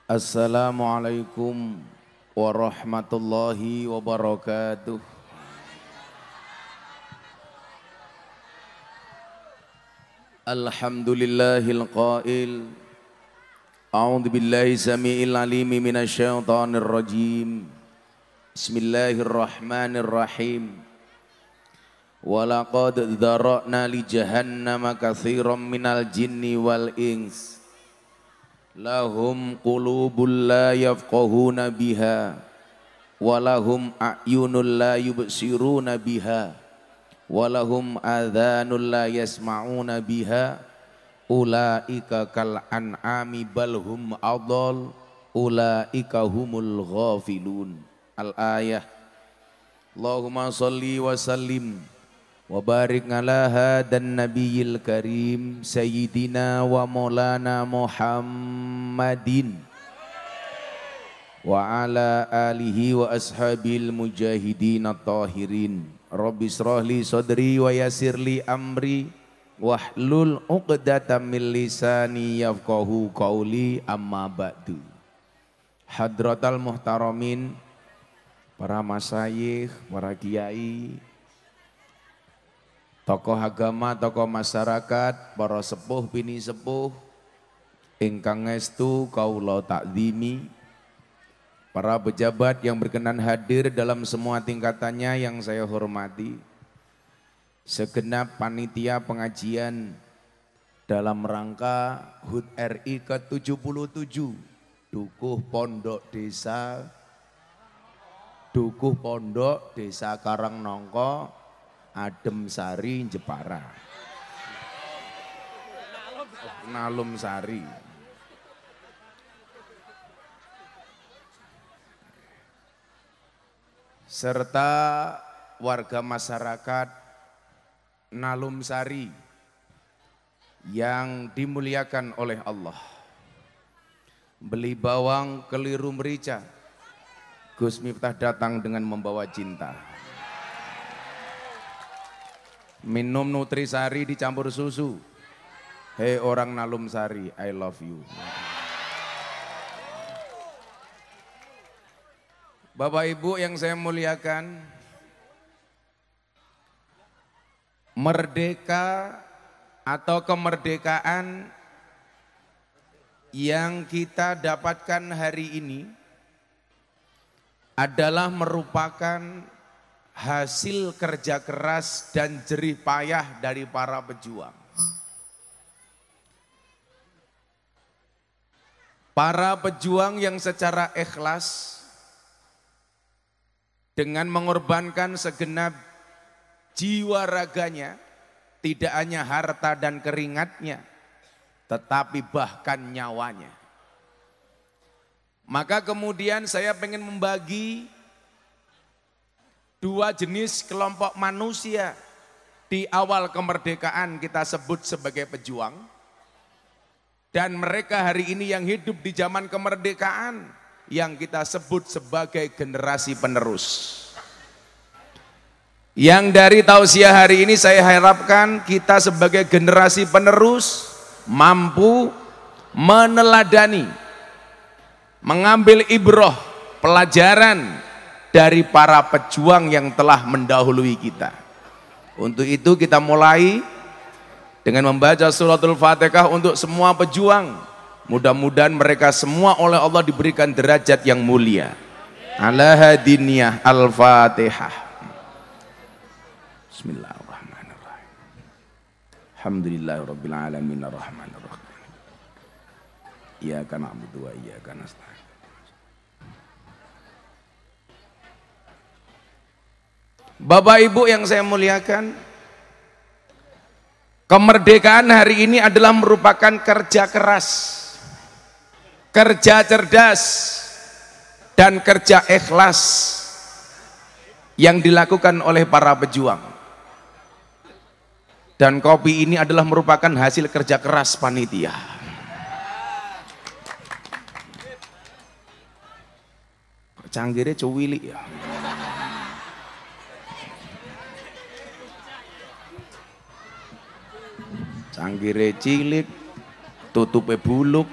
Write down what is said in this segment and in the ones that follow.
Assalamualaikum warahmatullahi wabarakatuh. Alhamdulillahil qail. A'udzu billahi samiil alimi minasyaitonir rajim. Bismillahirrahmanirrahim. Walaqad dzara'na li jahannama katsiran minal jinni wal ins. Lahum qulubul la yafqahuna biha walahum a'yunul la yubsiruna biha walahum adhanul la yasma'una biha ulaika kal an'ami bal hum adall ulaika humul ghafilun. Al-ayah. Allahumma shalli wa sallim wa barik ala hadan nabiyil karim sayyidina wa maulana Muhammadin wa ala alihi wa ashabil mujahidin at-tahirin. Rabbi shrah li sadri wa yassir li amri wahlul 'uqdatam min lisani yafqahu qauli, amma ba'du. Hadratal muhtaramin, para masyayikh, para kiai, tokoh agama, tokoh masyarakat, para sepuh bini sepuh ingkang ngestu kaula takzimi, para pejabat yang berkenan hadir dalam semua tingkatannya yang saya hormati, segenap panitia pengajian dalam rangka HUT RI ke-77 Dukuh Pondok Desa Karangnongko, Adem Sari, Jepara. Nalum Sari. Serta warga masyarakat Nalum Sari yang dimuliakan oleh Allah. Beli bawang keliru merica, Gus Miftah datang dengan membawa cinta. Minum nutrisari dicampur susu. Hei orang Nalum Sari, I love you. Bapak Ibu yang saya muliakan, merdeka atau kemerdekaan yang kita dapatkan hari ini adalah merupakan hasil kerja keras dan jerih payah dari para pejuang. Para pejuang yang secara ikhlas dengan mengorbankan segenap jiwa raganya, tidak hanya harta dan keringatnya, tetapi bahkan nyawanya. Maka kemudian saya pengen membagi dua jenis kelompok manusia di awal kemerdekaan kita sebut sebagai pejuang, dan mereka hari ini yang hidup di zaman kemerdekaan yang kita sebut sebagai generasi penerus. Yang dari tausiah hari ini saya harapkan kita sebagai generasi penerus mampu meneladani, mengambil ibrah, pelajaran dari para pejuang yang telah mendahului kita. Untuk itu kita mulai dengan membaca suratul Fatihah untuk semua pejuang. Mudah-mudahan mereka semua oleh Allah diberikan derajat yang mulia. Ala hadiniyah al-Fatihah. Bismillahirrahmanirrahim. Alhamdulillahirabbil alamin arrahmanir rahim. Iyyaka na'budu wa iyyaka nasta'in. Bapak Ibu yang saya muliakan, kemerdekaan hari ini adalah merupakan kerja keras, kerja cerdas, dan kerja ikhlas yang dilakukan oleh para pejuang. Dan kopi ini adalah merupakan hasil kerja keras panitia. Canggirnya cuwili ya. Canggire cilik, tutupe buluk.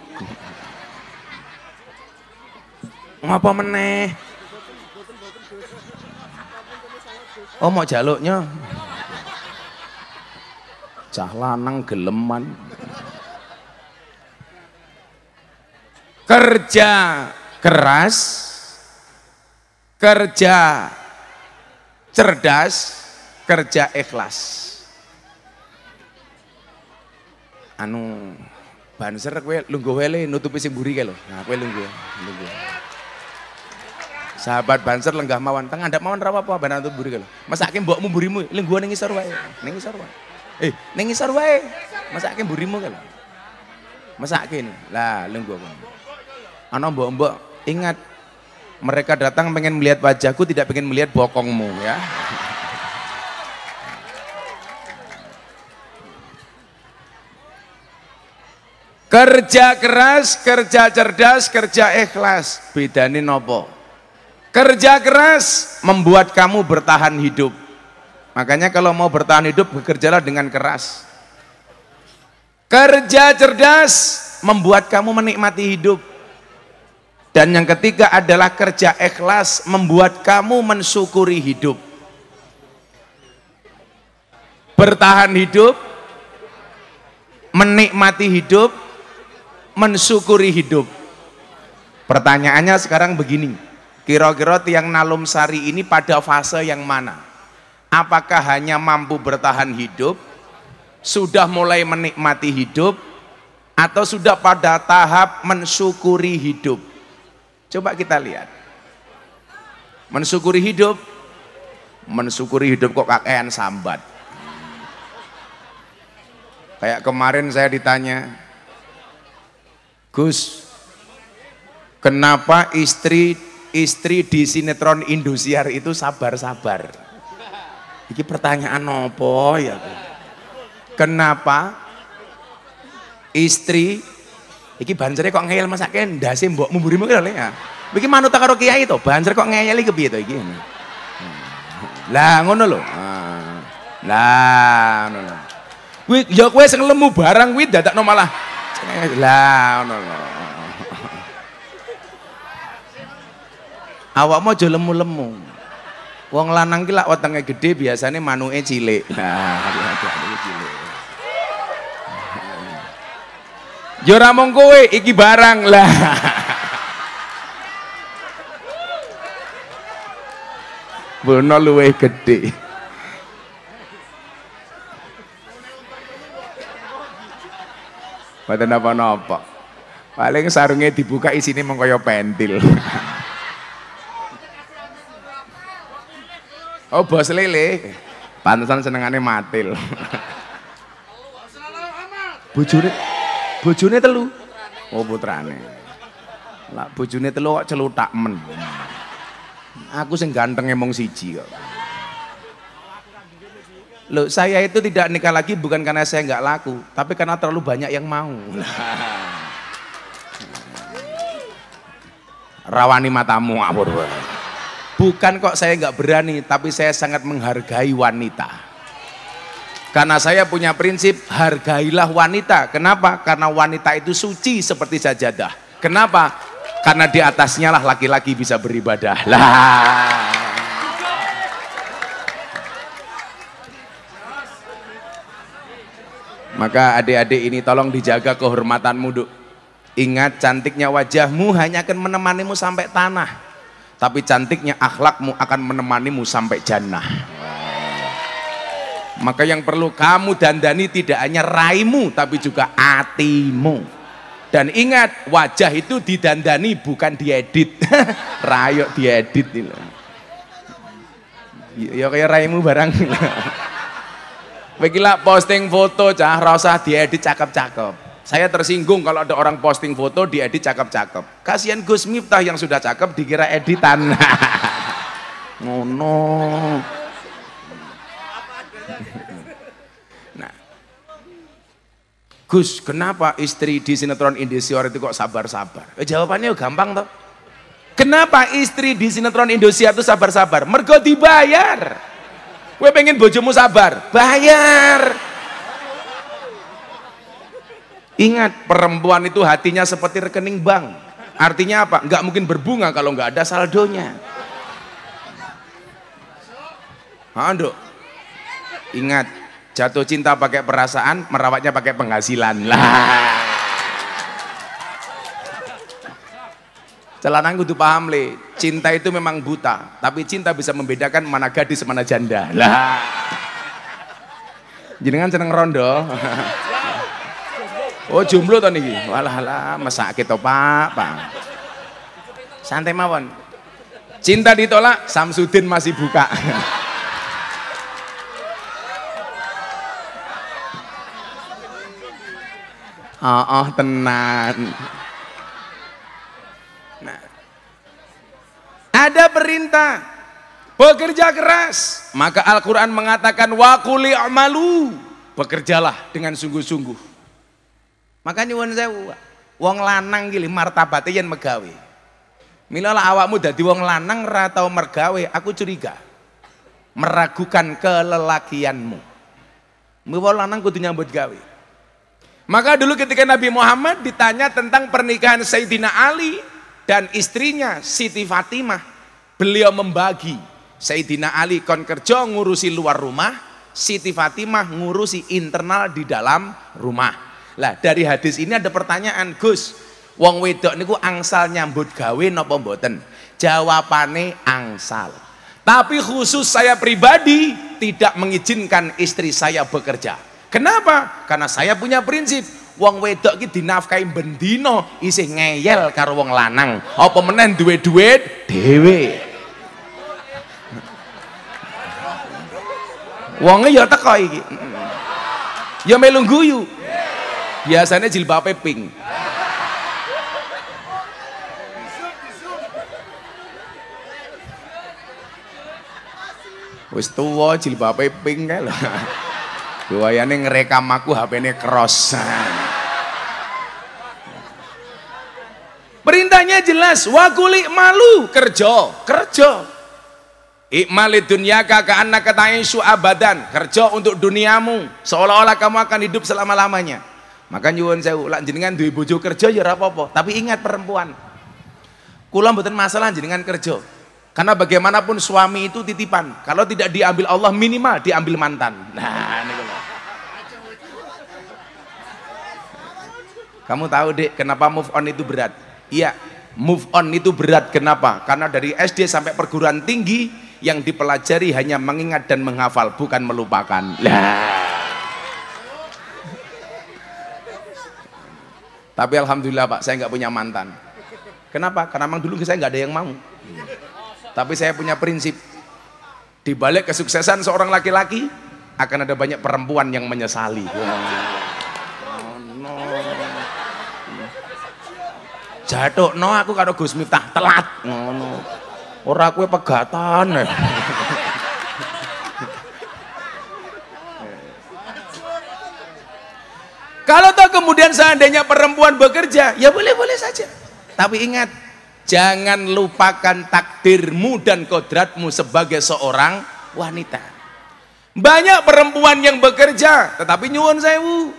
Ngapa meneh? Oh mau jaluknya. Cah lanang geleman. Kerja keras, kerja cerdas, kerja ikhlas. Anu banser kowe lungguh wae nutupi sing mburi kae lho. Nah kowe lungguh. Sahabat banser lenggah mawon, teng andhap mawon ra apa-apa ben nutup mburi kae lho. Masake mbokmu mburimu lungguh ning ngisor wae. Ning ngisor wae. Ning ngisor wae. Masake mburimu kae lho. Masake ini. Lah lungguh kowe. Ana mbok-mbok ingat mereka datang pengen melihat wajahku, tidak pengen melihat bokongmu ya. Kerja keras, kerja cerdas, kerja ikhlas. Bedane nopo? Kerja keras membuat kamu bertahan hidup. Makanya kalau mau bertahan hidup bekerjalah dengan keras. Kerja cerdas membuat kamu menikmati hidup. Dan yang ketiga adalah kerja ikhlas membuat kamu mensyukuri hidup. Bertahan hidup, menikmati hidup, mensyukuri hidup. Pertanyaannya sekarang begini, kira-kira tiang Nalum Sari ini pada fase yang mana? Apakah hanya mampu bertahan hidup, sudah mulai menikmati hidup, atau sudah pada tahap mensyukuri hidup? Coba kita lihat. Mensyukuri hidup kok kakean sambat. Kayak kemarin saya ditanya, Gus, kenapa istri di sinetron Indosiar itu sabar-sabar? Ini pertanyaan apa ya? Kenapa istri iki banjere kok ngeyel masake ndase mbokmu mburimu ki lho ya. Iki manut karo kiai to, banjere kok ngeyel iki piye to iki? Lah ngono lho. Lah ngono lho. Kuwi ya kowe sing lemu barang kuwi dadakno malah lah ngono lho. Awakmu aja lemu-lemu. Wong lanang ki lak wetenge gedhe biasane manuke cilik. Nah, adik-adik cilik. Ya ora mung kowe iki barang lah. Bono luwih gedhe. Mboten napa-napa. Paling sarunge dibuka isine mung kaya pentil. Oh bos lele. Pantesan senengane matil. Bojone telu. Oh putrane. Lah bojone telu kok celutak men. Aku sing ganteng emong siji kok. Loh, saya itu tidak nikah lagi bukan karena saya nggak laku, tapi karena terlalu banyak yang mau. Rawani matamu ngawur. Bukan kok saya nggak berani, tapi saya sangat menghargai wanita. Karena saya punya prinsip, hargailah wanita. Kenapa? Karena wanita itu suci seperti sajadah. Kenapa? Karena di atasnya lah laki-laki bisa beribadah. Lah. Maka adik-adik ini tolong dijaga kehormatanmu, Duk. Ingat, cantiknya wajahmu hanya akan menemanimu sampai tanah, tapi cantiknya akhlakmu akan menemanimu sampai jannah. Maka yang perlu kamu dandani tidak hanya raimu, tapi juga hatimu. Dan ingat, wajah itu didandani bukan diedit. Rayok diedit ini. Ya kayak raimu barang. Begilah posting foto cah, rasa diedit cakep-cakep. Saya tersinggung kalau ada orang posting foto diedit cakep-cakep. Kasihan Gus Miftah yang sudah cakep dikira editan. Ngono. Nah, Gus, kenapa istri di sinetron Indosiar itu kok sabar-sabar? Jawabannya gampang toh. Kenapa istri di sinetron Indosiar itu sabar-sabar? Mergo dibayar. Gue pengen bojomu sabar, bayar. Ingat, perempuan itu hatinya seperti rekening bank. Artinya apa? Nggak mungkin berbunga kalau nggak ada saldonya. Dok. Ingat, jatuh cinta pakai perasaan, merawatnya pakai penghasilan. Lah. Celanang kudu paham le, cinta itu memang buta, tapi cinta bisa membedakan mana gadis mana janda. Lah. Jenengan seneng rondo. Oh jomblo to niki. Walah mesake to Pak. Santai mawon. Cinta ditolak, Samsudin masih buka. Tenan. Nah, ada perintah bekerja keras, maka Al-Quran mengatakan wa quli a'malu, bekerjalah dengan sungguh-sungguh. Makanya nyuwun sewu, wong lanang gili martabate yen megawe. Mila awakmu dadi wong lanang ra tau mergawe, aku curiga, meragukan kelelakianmu. Mula lanang kudu nyambut gawe. Maka dulu ketika Nabi Muhammad ditanya tentang pernikahan Sayyidina Ali dan istrinya Siti Fatimah, beliau membagi. Sayyidina Ali kon kerja ngurusi luar rumah, Siti Fatimah ngurusi internal di dalam rumah. Lah dari hadis ini ada pertanyaan, Gus, wong wedok niku angsal nyambut gawe napa mboten? Jawabane angsal. Tapi khusus saya pribadi tidak mengizinkan istri saya bekerja. Kenapa? Karena saya punya prinsip, wong wedok iki dinafkahi bendino isih ngeyel karo wong lanang. Apa meneh duwe duit dhewe. Wonge ya teko iki. Ya melu guyu. Biasanya jilbabe pink. Wis tuwa jilbabe pink kae lho. Buayane ngerekam aku HP-ne cross. Perintahnya jelas, wa quli malu, kerja. Ikmalid dunyaka ka'annaka ta'ishu abadan, kerja untuk duniamu seolah-olah kamu akan hidup selama-lamanya. Maka nyuwun sewu, lak jenengan duwe bojo kerja ya ora apa-apa, tapi ingat perempuan. Kula mboten masalah jenengan kerja. Karena bagaimanapun suami itu titipan. Kalau tidak diambil Allah minimal diambil mantan. Nah, niku. Kamu tahu Dek, kenapa move on itu berat? Iya, move on itu berat. Kenapa? Karena dari SD sampai perguruan tinggi yang dipelajari hanya mengingat dan menghafal, bukan melupakan. Tapi alhamdulillah Pak, saya nggak punya mantan. Kenapa? Karena memang dulu saya nggak ada yang mau. Tapi saya punya prinsip, di balik kesuksesan seorang laki-laki akan ada banyak perempuan yang menyesali. Jatuh, no aku karo Gus Miftah telat, ngono. Ora kowe pegatan. Kalau toh kemudian seandainya perempuan bekerja, ya boleh-boleh saja. Tapi ingat, jangan lupakan takdirmu dan kodratmu sebagai seorang wanita. Banyak perempuan yang bekerja, tetapi nyuwun sewu,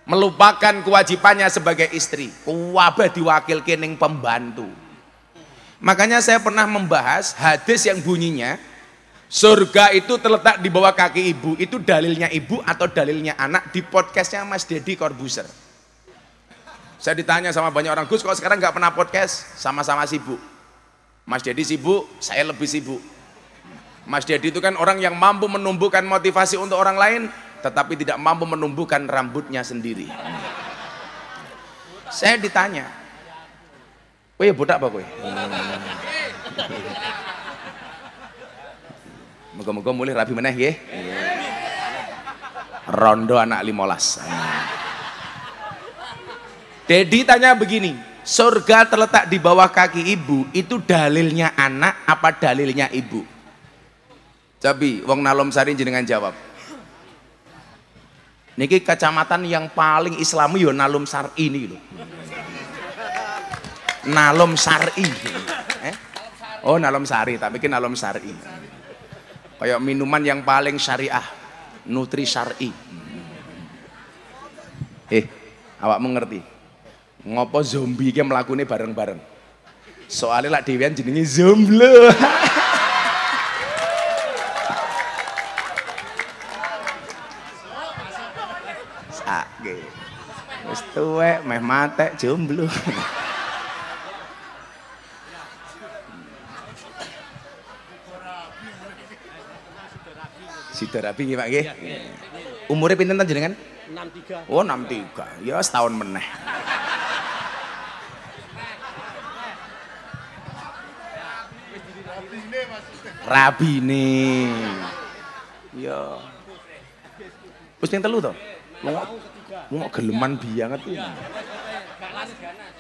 melupakan kewajibannya sebagai istri. Kuwabeh diwakilke ning pembantu. Makanya saya pernah membahas hadis yang bunyinya surga itu terletak di bawah kaki ibu. Itu dalilnya ibu atau dalilnya anak di podcastnya Mas Deddy Corbuzier. Saya ditanya sama banyak orang, Gus kok sekarang nggak pernah podcast? Sama-sama sibuk. Mas Deddy sibuk, saya lebih sibuk. Mas Deddy itu kan orang yang mampu menumbuhkan motivasi untuk orang lain, tetapi tidak mampu menumbuhkan rambutnya sendiri. Saya ditanya, "Kowe bodak apa kowe?" Moga-moga mulai rapi meneh nggih. Rondo anak 15. Dedi tanya begini, surga terletak di bawah kaki ibu, itu dalilnya anak apa dalilnya ibu? Tapi wong Nalom Sari jenengan jawab. Niki kecamatan yang paling islami yo Nalom Sari ini lho. Nalom Sari. Oh Nalom Sari, tapi ini Nalom Sari. Kayak minuman yang paling syariah, Nutri Syari. Awakmu ngerti? Ngopo zombie iki mlakune bareng-bareng. Soalnya lak dhewean jenenge zomblo. Sake. Wis tuwek meh matek jomblo. Sida rapi nggih Pak nggih. Umure pinten ta jenengan? 63. Oh 63. Ya setahun meneh. Rabine. Ya. Wis ping telu to? Wong geleman banget iki.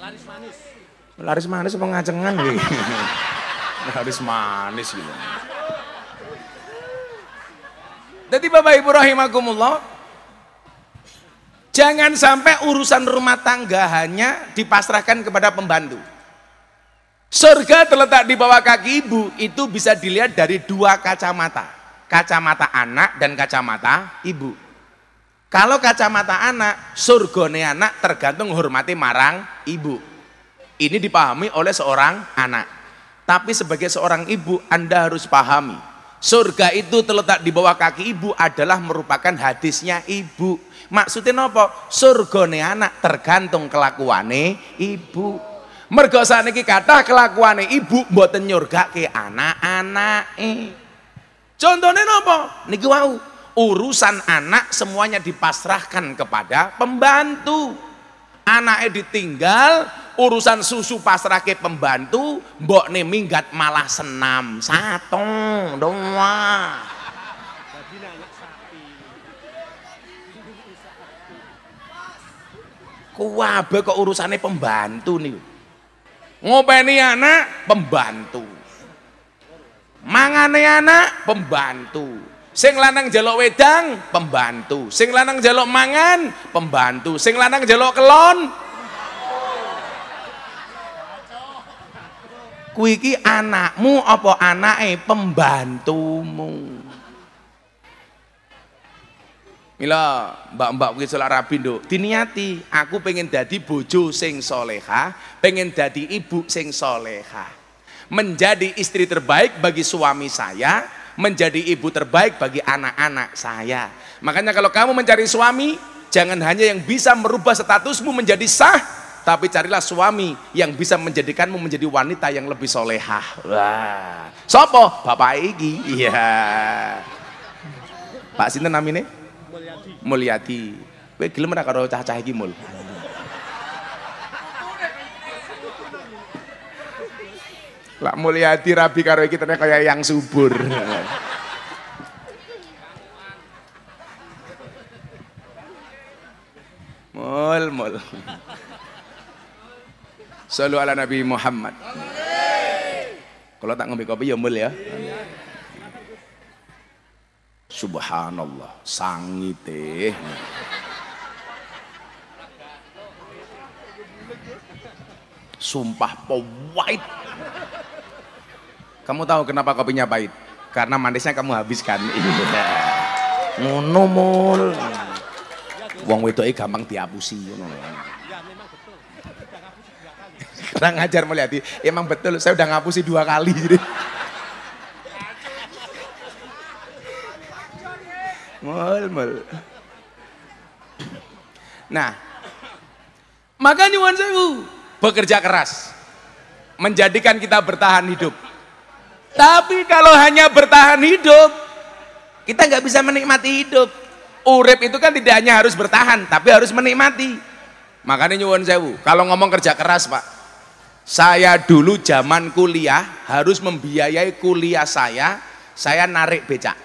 Laris manis. Laris manis apa ngacengan iki? Laris manis gitu. Jadi Bapak Ibu rahimakumullah, jangan sampai urusan rumah tangga hanya dipasrahkan kepada pembantu. Surga terletak di bawah kaki ibu, itu bisa dilihat dari dua kacamata. Kacamata anak dan kacamata ibu. Kalau kacamata anak, surgane anak tergantung hormati marang ibu. Ini dipahami oleh seorang anak. Tapi sebagai seorang ibu, Anda harus pahami, surga itu terletak di bawah kaki ibu adalah merupakan hadisnya ibu. Maksudnya apa? Surgane anak tergantung kelakuane ibu. Mergo saniki kathah kelakuane ibu mboten nyurgake anak-anake. Contohnya napa? Niki wau, urusan anak semuanya dipasrahkan kepada pembantu. Anaknya ditinggal, urusan susu pasrahke pembantu, mbokne minggat malah senam. Satong doa. Kuwabe kok urusannya pembantu nih. Ngopeni anak pembantu. Mangane anak pembantu. Sing lanang njaluk wedang pembantu. Sing lanang njaluk mangan pembantu. Sing lanang njaluk kelon. Kuwi iki anakmu apa anake pembantumu? Mila mbak-mbak kuwi selak rabi nduk, diniati aku pengen dadi bojo sing solehah, pengen dadi ibu sing solehah, menjadi istri terbaik bagi suami saya, menjadi ibu terbaik bagi anak-anak saya. Makanya kalau kamu mencari suami, jangan hanya yang bisa merubah statusmu menjadi sah, tapi carilah suami yang bisa menjadikanmu menjadi wanita yang lebih solehah. Wah, sopo? Bapak iki. Iya. Pak sinten namine? Mulyati. Kowe gelem ora karo cah-cah iki, Mul? Lak Mulyati rabi karo iki ternyata kaya yang subur. Mul. Sallu ala Nabi Muhammad. Kalau tak ngombe kopi ya Mul ya. Subhanallah, sangite. Sumpah pahit. Kamu tahu kenapa kopinya pahit? Karena manisnya kamu habiskan. Ngono Mul. Wong wedoke gampang dihapusi ngono. Kurang ajar Mulyati. Emang betul saya udah ngapusi 2 kali jadi. Mul. Nah, maka nyuwun sewu, bekerja keras menjadikan kita bertahan hidup. Tapi kalau hanya bertahan hidup, kita nggak bisa menikmati hidup. Urip itu kan tidak hanya harus bertahan, tapi harus menikmati. Makanya nyuwun sewu, kalau ngomong kerja keras Pak, saya dulu zaman kuliah harus membiayai kuliah saya narik becak.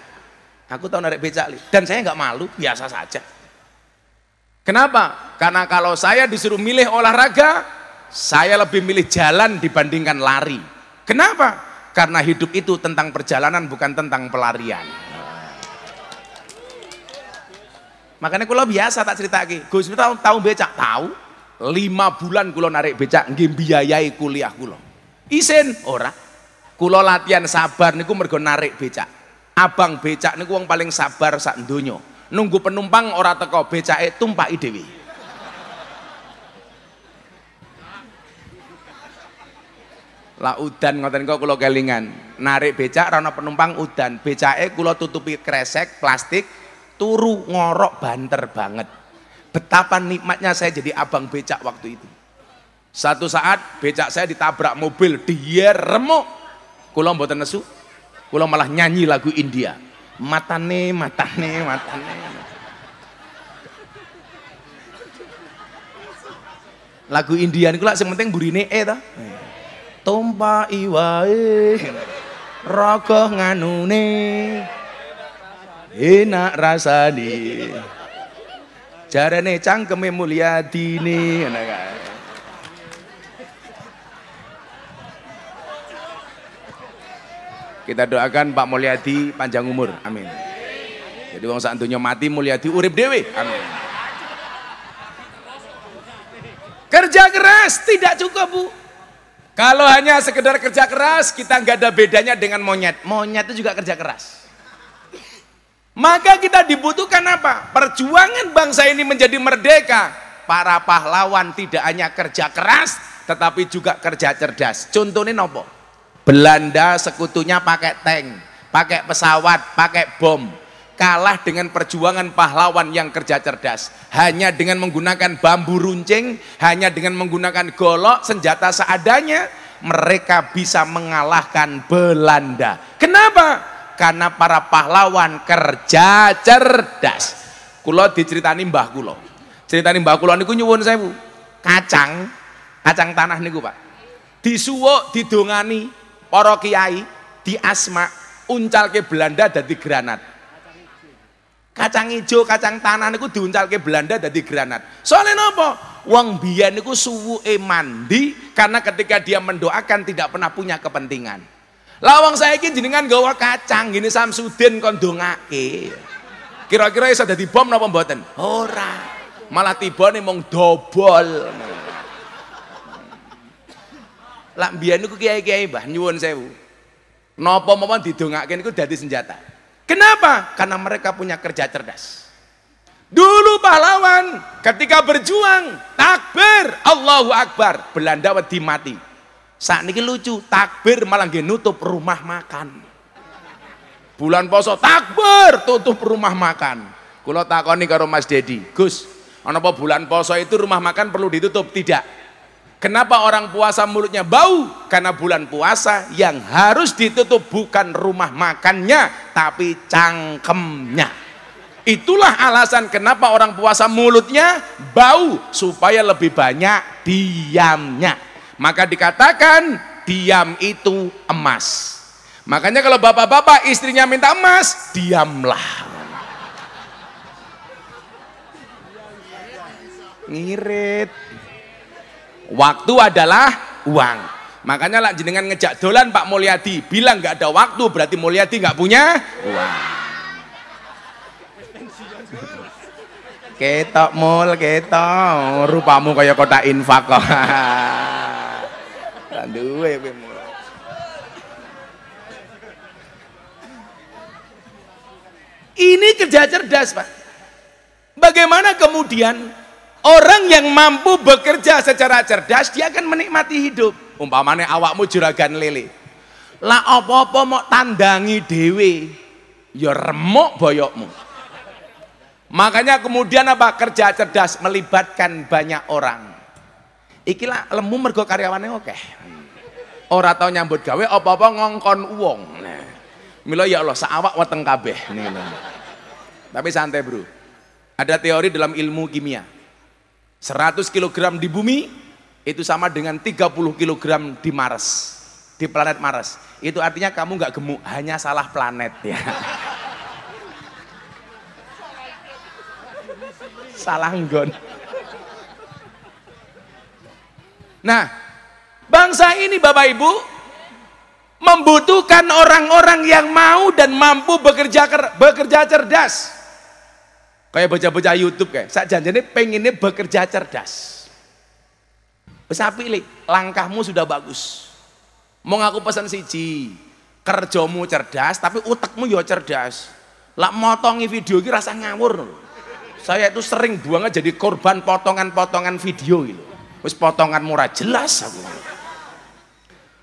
Aku tahu narik becak dan saya nggak malu, biasa saja. Kenapa? Karena kalau saya disuruh milih olahraga, saya lebih milih jalan dibandingkan lari. Kenapa? Karena hidup itu tentang perjalanan bukan tentang pelarian. Makanya kalau biasa tak cerita lagi, Gus tahu becak, tahu. 5 bulan kulo narik becak, nggih biayai kuliah kulo. Isin ora. Kulo latihan sabar niku mergo narik becak. Abang becak niku wong paling sabar sak donya. Nunggu penumpang ora teko becake tumpaki dhewe. Lah udan ngoten kok kula kelingan. Narik becak ra ana penumpang udan. Becake kula tutupi kresek plastik, turu ngorok banter banget. Betapa nikmatnya saya jadi abang becak waktu itu. Satu saat becak saya ditabrak mobil, dia remuk. Kula mboten nesu. Kula malah nyanyi lagu India. Matane, matane, matane. Lagu India niku lak sing penting burine to. Tumpai wae raga nganune enak rasane jarane cangkeme Mulyadini ngono kae. Kita doakan Pak Mulyadi panjang umur, amin. Jadi wong sak donya mati Mulyadi urip dhewe, amin. Kerja keras tidak cukup, Bu. Kalau hanya sekedar kerja keras, kita nggak ada bedanya dengan monyet. Monyet itu juga kerja keras. Maka kita dibutuhkan apa? Perjuangan bangsa ini menjadi merdeka. Para pahlawan tidak hanya kerja keras, tetapi juga kerja cerdas. Contohnya nopo? Belanda sekutunya pakai tank, pakai pesawat, pakai bom. Kalah dengan perjuangan pahlawan yang kerja cerdas. Hanya dengan menggunakan bambu runcing, hanya dengan menggunakan golok, senjata seadanya, mereka bisa mengalahkan Belanda. Kenapa? Karena para pahlawan kerja cerdas. Kula diceritani mbah kula. Ceritani mbah kula niku nyuwun sewu. Kacang tanah niku, Pak. Disuwuk, didongani para kiai, diasma, uncalke Belanda dadi granat. Kacang ijo, kacang tanah niku diuncalke Belanda dadi granat. Soalnya napa? Wong biyen niku suwuke mandi karena ketika dia mendoakan tidak pernah punya kepentingan. Lah wong saiki jenengan gawa kacang gini Samsudin kon ndongake. Kira-kira iso dadi bom napa mboten? Ora. Malah tibane mung dobol. Lah biyen niku kiai-kiai Mbah nyuwun sewu. Napa mawon didongake niku dadi senjata. Kenapa? Karena mereka punya kerja cerdas. Dulu pahlawan ketika berjuang takbir Allahu Akbar, Belanda wedi mati. Saat ini lucu, takbir malah nggih nutup rumah makan. Bulan poso takbir tutup rumah makan. Kula takoni karo Mas Dedi, Gus, ana apa bulan poso itu rumah makan perlu ditutup? Tidak. Kenapa orang puasa mulutnya bau? Karena bulan puasa yang harus ditutup bukan rumah makannya, tapi cangkemnya. Itulah alasan kenapa orang puasa mulutnya bau, supaya lebih banyak diamnya. Maka dikatakan diam itu emas. Makanya kalau bapak-bapak istrinya minta emas, diamlah. Ngirit. Waktu adalah uang. Makanya lah jenengan ngejak dolan Pak Mulyadi, bilang nggak ada waktu berarti Mulyadi nggak punya uang. Ketok mul, ketok rupamu kayak kota infak kok. Duwe kowe mul. Ini kerja cerdas, Pak. Bagaimana kemudian orang yang mampu bekerja secara cerdas, dia akan menikmati hidup. Umpamane awakmu juragan lele. Lah apa-apa mau tandangi dewe, ya remuk boyokmu. Makanya kemudian apa? Kerja cerdas melibatkan banyak orang. Iki lah lemu mergo karyawane akeh. Ora tau nyambut gawe apa-apa ngongkon uang. Nah, mila ya Allah saawak weteng kabeh niku. Tapi santai, Bro. Ada teori dalam ilmu kimia. 100 kg di bumi itu sama dengan 30 kg di Mars, di planet Mars. Itu artinya kamu nggak gemuk, hanya salah planet ya. Salah nggon. Nah, bangsa ini Bapak Ibu membutuhkan orang-orang yang mau dan mampu bekerja cerdas. Kayak bocah-bocah YouTube kayak, sak janjane pengennya bekerja cerdas. Wis pilih, langkahmu sudah bagus. Mau ngaku pesan siji, kerjamu cerdas tapi utekmu ya cerdas. Lak motongi video iki rasa ngawur. Saya itu sering banget jadi korban potongan-potongan video gitu. Wis potongan murah jelas aku.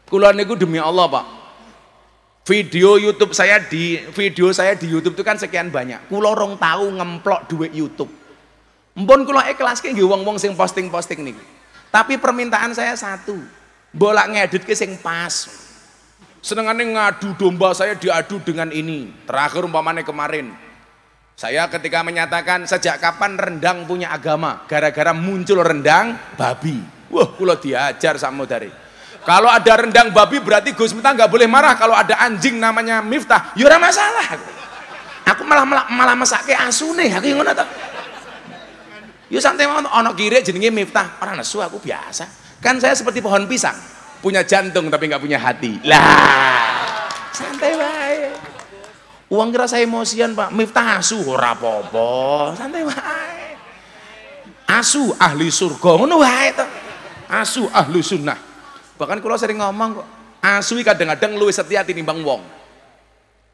Kula niku demi Allah, Pak. Video saya di YouTube itu kan sekian banyak. Kula rong tahu ngemplok duit YouTube. Mpun kula ikhlaske nggih wong-wong sing posting-posting niku. Tapi permintaan saya satu. Bolak ngeditke sing pas. Senengane ngadu domba saya diadu dengan ini. Terakhir umpamane kemarin. Saya ketika menyatakan sejak kapan rendang punya agama? Gara-gara muncul rendang babi. Wah, kula diajar sama dari. Kalau ada rendang babi berarti Gus Miftah nggak boleh marah. Kalau ada anjing namanya Miftah, ya ora masalah. Aku malah mesake asune, aku ngono to. Ya santai mawon, ana kire jenenge Miftah, ora nesu aku biasa. Kan saya seperti pohon pisang, punya jantung tapi nggak punya hati. Lah, santai wae. Uang kira saya emosian, Pak. Miftah asu ora apa-apa, santai wae. Asu ahli surga ngono wae to. Asu ahli sunnah. Bahkan kalau sering ngomong kok, asu kadang-kadang luwih setia tinimbang wong.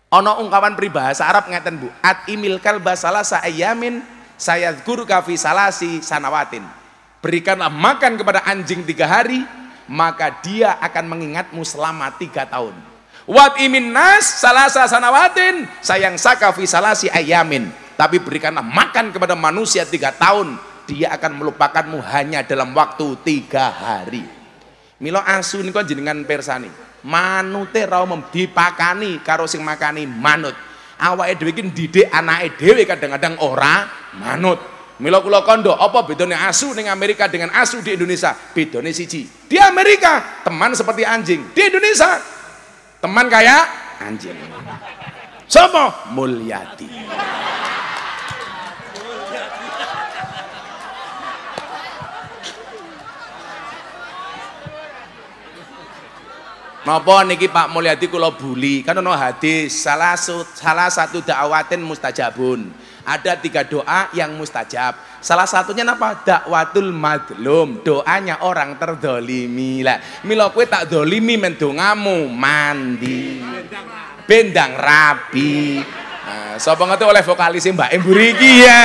Ana ungkapan peribahasa Arab ngeten Bu, at imil kalba salasa ayamin sayadhkuruka fi salasi sanawatin. Berikanlah makan kepada anjing 3 hari, maka dia akan mengingatmu selama 3 tahun. Wat imin nas salasa sanawatin sayang saka fi salasi ayamin. Tapi berikanlah makan kepada manusia 3 tahun, dia akan melupakanmu hanya dalam waktu 3 hari. Milo asu niku jenengan persani. Manute ra dipakani karo sing makani manut. Awake dhewe iki ndidik anake dhewe kadang-kadang ora manut. Milo kula kandha, apa bedane asu ning Amerika dengan asu di Indonesia? Bedane siji. Di Amerika teman seperti anjing, di Indonesia teman kayak anjing. Sapa? Mulyadi. Napa niki Pak Mulyadi kula buli, kan ono hadis salah satu dakwatin mustajabun. Ada 3 doa yang mustajab. Salah satunya apa? Dakwatul madlum, doanya orang terdolimi. Lah, mila kowe tak dolimi men dongamu mandi. Bendang rapi. Nah, sapa ngerti oleh vokalis Mbak Emburi iki ya.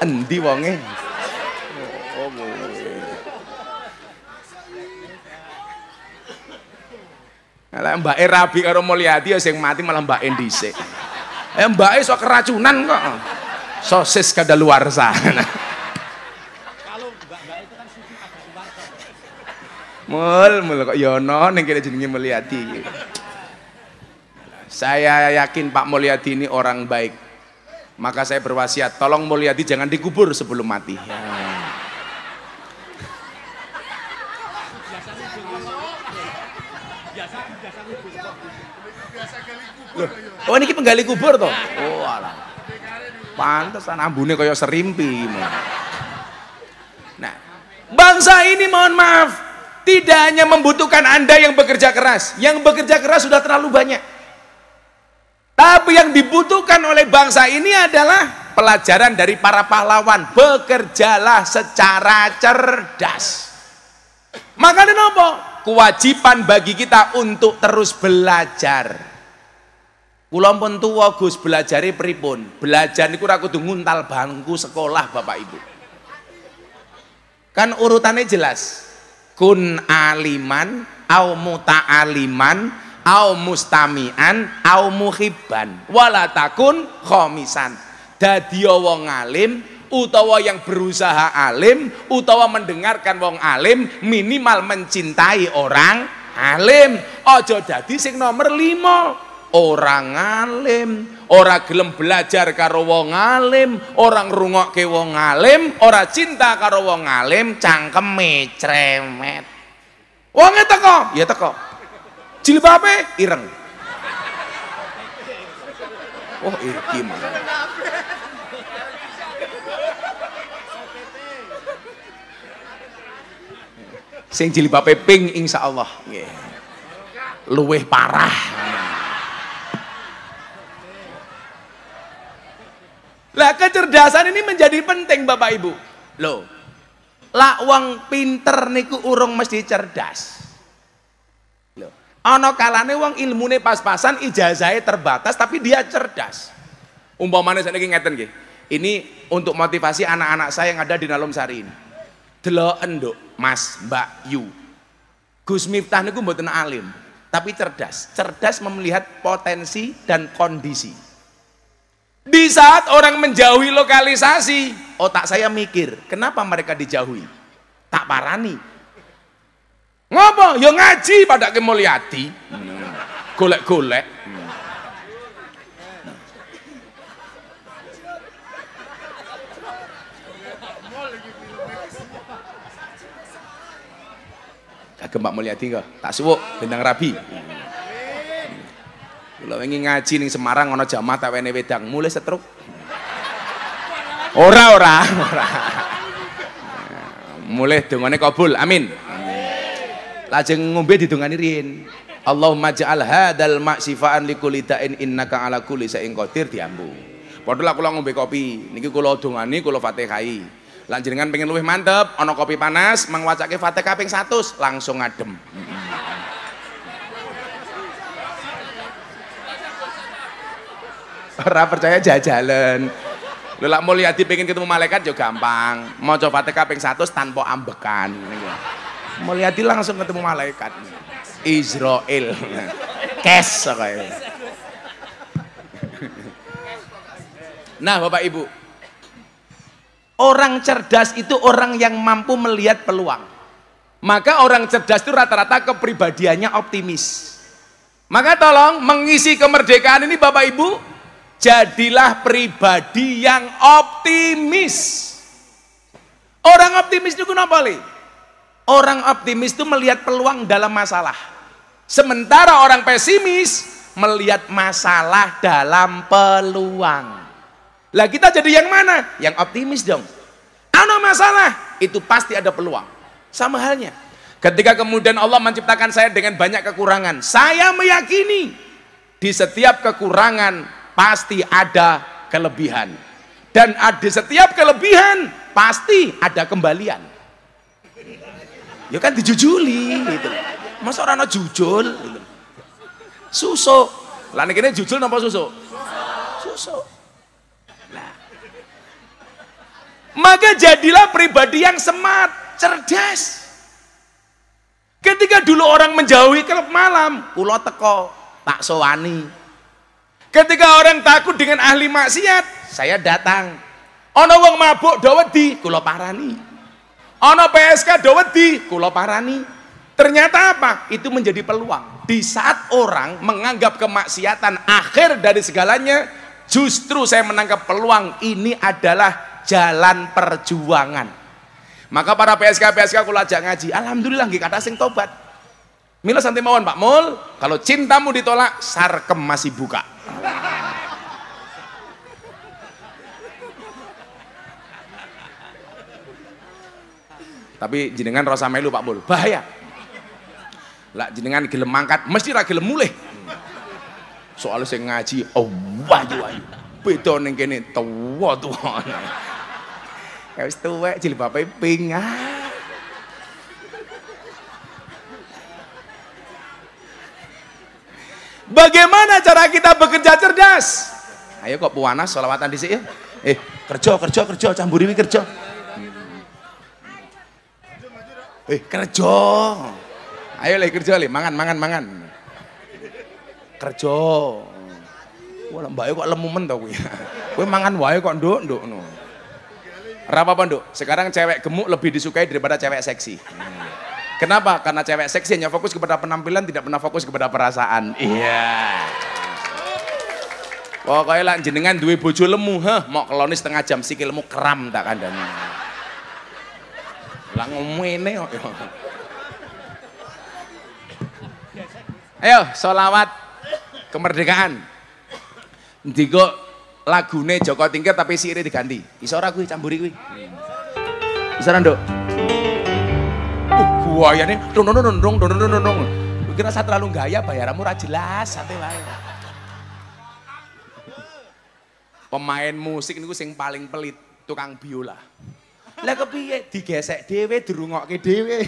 Endi wonge? Lah Mbak Rabi karo Mulyadi sing mati malah Mbak dhisik. Mbak sok keracunan kok. Sosis kadaluarsa. Kalau Mbak itu kan suci agak suwarsa. Mul kok ya ono ning kene jenenge Mulyadi. Saya yakin Pak Mulyadi ini orang baik. Maka saya berwasiat, tolong Mulyadi jangan dikubur sebelum mati. Loh, oh ini penggali kubur toh? Oh alah. Pantesan ambune kaya serimpi. Nah, bangsa ini mohon maaf, tidak hanya membutuhkan Anda yang bekerja keras. Yang bekerja keras sudah terlalu banyak. Tapi yang dibutuhkan oleh bangsa ini adalah pelajaran dari para pahlawan. Bekerjalah secara cerdas. Makanya nopo? Kewajiban bagi kita untuk terus belajar. Kula pun tuwa Gus, belajare pripun? Belajar niku ora kudu nguntal bangku sekolah Bapak Ibu. Kan urutannya jelas. Kun aliman au muta'aliman au mustami'an au muhibban wala takun khomisan. Dadi wong alim utawa yang berusaha alim utawa mendengarkan wong alim, minimal mencintai orang alim. Ojo dadi sing nomor 5. Orang alim, ora gelem belajar karo wong alim, orang ngrungokke wong alim, ora cinta karo wong alim, cangkeme cremet. Wonge teko, ya teko. Jilbabe ireng. Oh, iki mah. Sing jilbabe pink insyaallah nggih. Luwih parah. Lah kecerdasan ini menjadi penting Bapak Ibu. Loh, lak wong pinter niku urung mesti cerdas. Loh, ana kalane wong ilmune pas-pasan, ijazahe terbatas tapi dia cerdas. Umpamane sakniki ngeten nggih. Ini untuk motivasi anak-anak saya yang ada di Nalom Sari ini. Deloken nduk Mas, Mbak Yu. Gus Miftah niku mboten alim, tapi cerdas. Cerdas melihat potensi dan kondisi. Di saat orang menjauhi lokalisasi, otak saya mikir, kenapa mereka dijauhi? Tak parani. Ngopo? Ya ngaji pada ke Mulyadi. Golek-golek. Kagem Pak Mulyadi kok, tak suwuk bintang rabi. Kalau ingin ngaji ning Semarang ana jamaah tak wene wedang mulai setruk. Ora. Mulai dongane kabul. Amin. Lajeng ngombe didongani riyin. Allahumma ja'al hadzal ma'sifaan likulli da'in innaka ala kulli shay'in qadir diambu. Padahal kula ngombe kopi, niki kula dongani kula Fatihai. Lan jenengan pengen luwih mantep, ana kopi panas, mangwacake Fatihah ping 100 langsung adem. Ora percaya jajalan. Lha lak Mulyadi pengen ketemu malaikat yo gampang. Maca Fatihah ping 100 tanpa ambekan. Mulyadi langsung ketemu malaikat. Israel. Kes kaya. Nah, Bapak Ibu. Orang cerdas itu orang yang mampu melihat peluang. Maka orang cerdas itu rata-rata kepribadiannya optimis. Maka tolong mengisi kemerdekaan ini Bapak Ibu, jadilah pribadi yang optimis. Orang optimis itu kenapa, Li? Orang optimis itu melihat peluang dalam masalah. Sementara orang pesimis melihat masalah dalam peluang. Lah kita jadi yang mana? Yang optimis dong. Ada masalah, itu pasti ada peluang. Sama halnya. Ketika kemudian Allah menciptakan saya dengan banyak kekurangan, saya meyakini di setiap kekurangan pasti ada kelebihan. Dan di setiap kelebihan pasti ada kembalian. Ya kan dijujuli gitu. Masa orang jujul gitu. Susuk. Lah niki jujul napa susuk? Susuk. Maka jadilah pribadi yang smart, cerdas. Ketika dulu orang menjauhi klub malam, kula teko, tak sowani. Ketika orang takut dengan ahli maksiat, saya datang. Ana wong mabuk do wedi, kula parani. Ana PSK do wedi, kula parani. Ternyata apa? Itu menjadi peluang. Di saat orang menganggap kemaksiatan akhir dari segalanya, justru saya menangkap peluang ini adalah jalan perjuangan. Maka para PSK kula ajak ngaji, alhamdulillah nggih kathah sing tobat. Mila santai mawon Pak Mul, kalau cintamu ditolak, sarkem masih buka. Tapi jenengan rasa melu Pak Mul, bahaya. Lah jenengan gelem mangkat, mesti ra gelem mulih. Soale sing ngaji, oh wayu. Beda ning kene tuwa-tuwa. Ya wis tuwek jilbabe pink. Bagaimana cara kita bekerja cerdas? Ayo kok puanas selawatan dhisik ya. Kerja camburi wi kerja. Kerja. Ayo le kerja le, mangan. Kerja. Wah, mbake kok lemu men to kuwi. Kowe mangan wae kok nduk ngono. Ora apa-apa, Nduk. Sekarang cewek gemuk lebih disukai daripada cewek seksi. Kenapa? Karena cewek seksi hanya fokus kepada penampilan, tidak pernah fokus kepada perasaan. Iya. Pokoknya lah jenengan duwe bojo lemu, mau keloni setengah jam sikilmu kram tak kandhane. Lah ngomene kok. Ayo, sholawat kemerdekaan. Ndika lagune Joko Tingkir tapi sire diganti. Iso ora kuwi camburi kuwi. Bisa Nduk. Buayane dong. Kira saya terlalu gaya bayaranmu ora jelas, santai wae. Pemain musik niku sing paling pelit, tukang biola. Lah kepiye digesek dhewe dirungokke dhewe.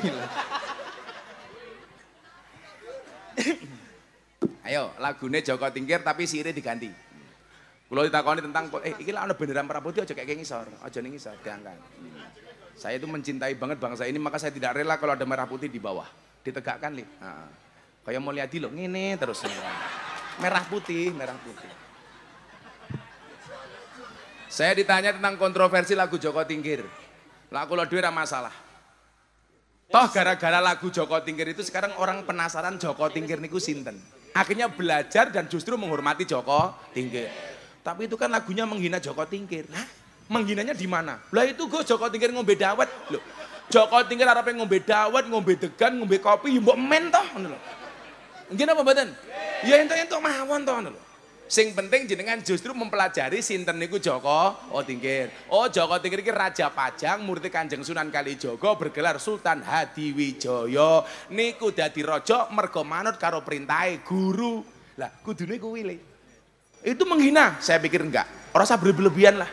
Ayo, lagune Joko Tingkir tapi sire diganti. Kalau ditakoni tentang, iki lah ana benderan merah putih aja kayak ngisor, aja ning ngisor diangkat. Saya itu mencintai banget bangsa ini, maka saya tidak rela kalau ada merah putih di bawah. ditegakkan li. Nah, kayak mau lihat lo ngene terus. Merah putih, merah putih. Saya ditanya tentang kontroversi lagu Joko Tingkir. Lagu lo duwe ra masalah. Toh gara-gara lagu Joko Tingkir itu sekarang orang penasaran Joko Tingkir niku sinten. Akhirnya belajar dan justru menghormati Joko Tingkir. Tapi itu kan lagunya menghina Joko Tingkir. Hah? Menghinanya di mana? Lah itu gue Joko Tingkir ngombe dawet. Loh, Joko Tingkir arepe ngombe dawet, ngombe degan, ngombe kopi, ya mbok men toh ngono lho. Nggih napa mboten? Ya entuk-entuk mawon toh ngono lho. Sing penting jenengan justru mempelajari sinten niku Joko Tingkir. Oh, Joko Tingkir iki Raja Pajang, murid Kanjeng Sunan Kalijaga bergelar Sultan Hadiwijaya. Niku dadi raja mergo manut karo perintahe guru. Lah, kudune kuwi le. Itu menghina? Saya pikir enggak. Ora usah berlebihan lah.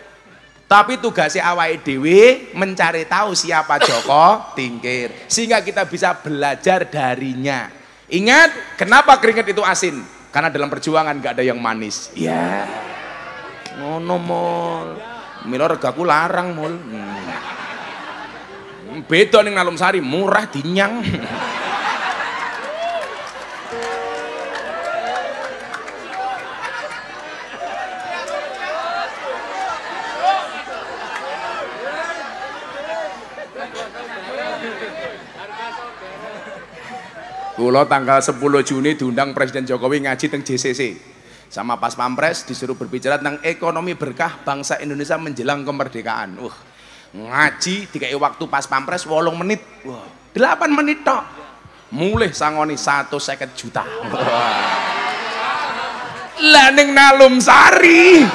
Tapi tugasnya awake dhewe mencari tahu siapa Joko Tingkir sehingga kita bisa belajar darinya. Ingat, kenapa keringat itu asin? Karena dalam perjuangan gak ada yang manis. Ya, ngono mol. Milo regaku larang mol. Beda ning Nalum Sari, murah dinyang. Kulo tanggal 10 Juni diundang Presiden Jokowi ngaji teng JCC. Sama Pas Pampres disuruh berbicara tentang ekonomi berkah bangsa Indonesia menjelang kemerdekaan. Ngaji dikai waktu Pas Pampres 8 menit. 8 menit tok. Mulih sangoni 150 juta. Lah ning Nalum Sari.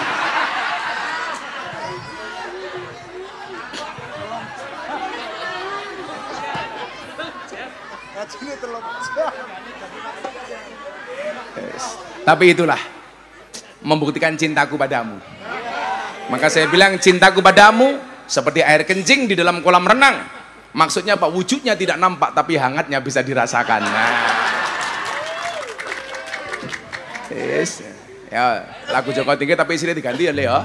Tapi itulah membuktikan cintaku padamu. Maka saya bilang cintaku padamu seperti air kencing di dalam kolam renang. Maksudnya apa? Wujudnya tidak nampak tapi hangatnya bisa dirasakan. Nah. Yes. Ya, lagu Joko Tingkir tapi isinya diganti ya, Leo.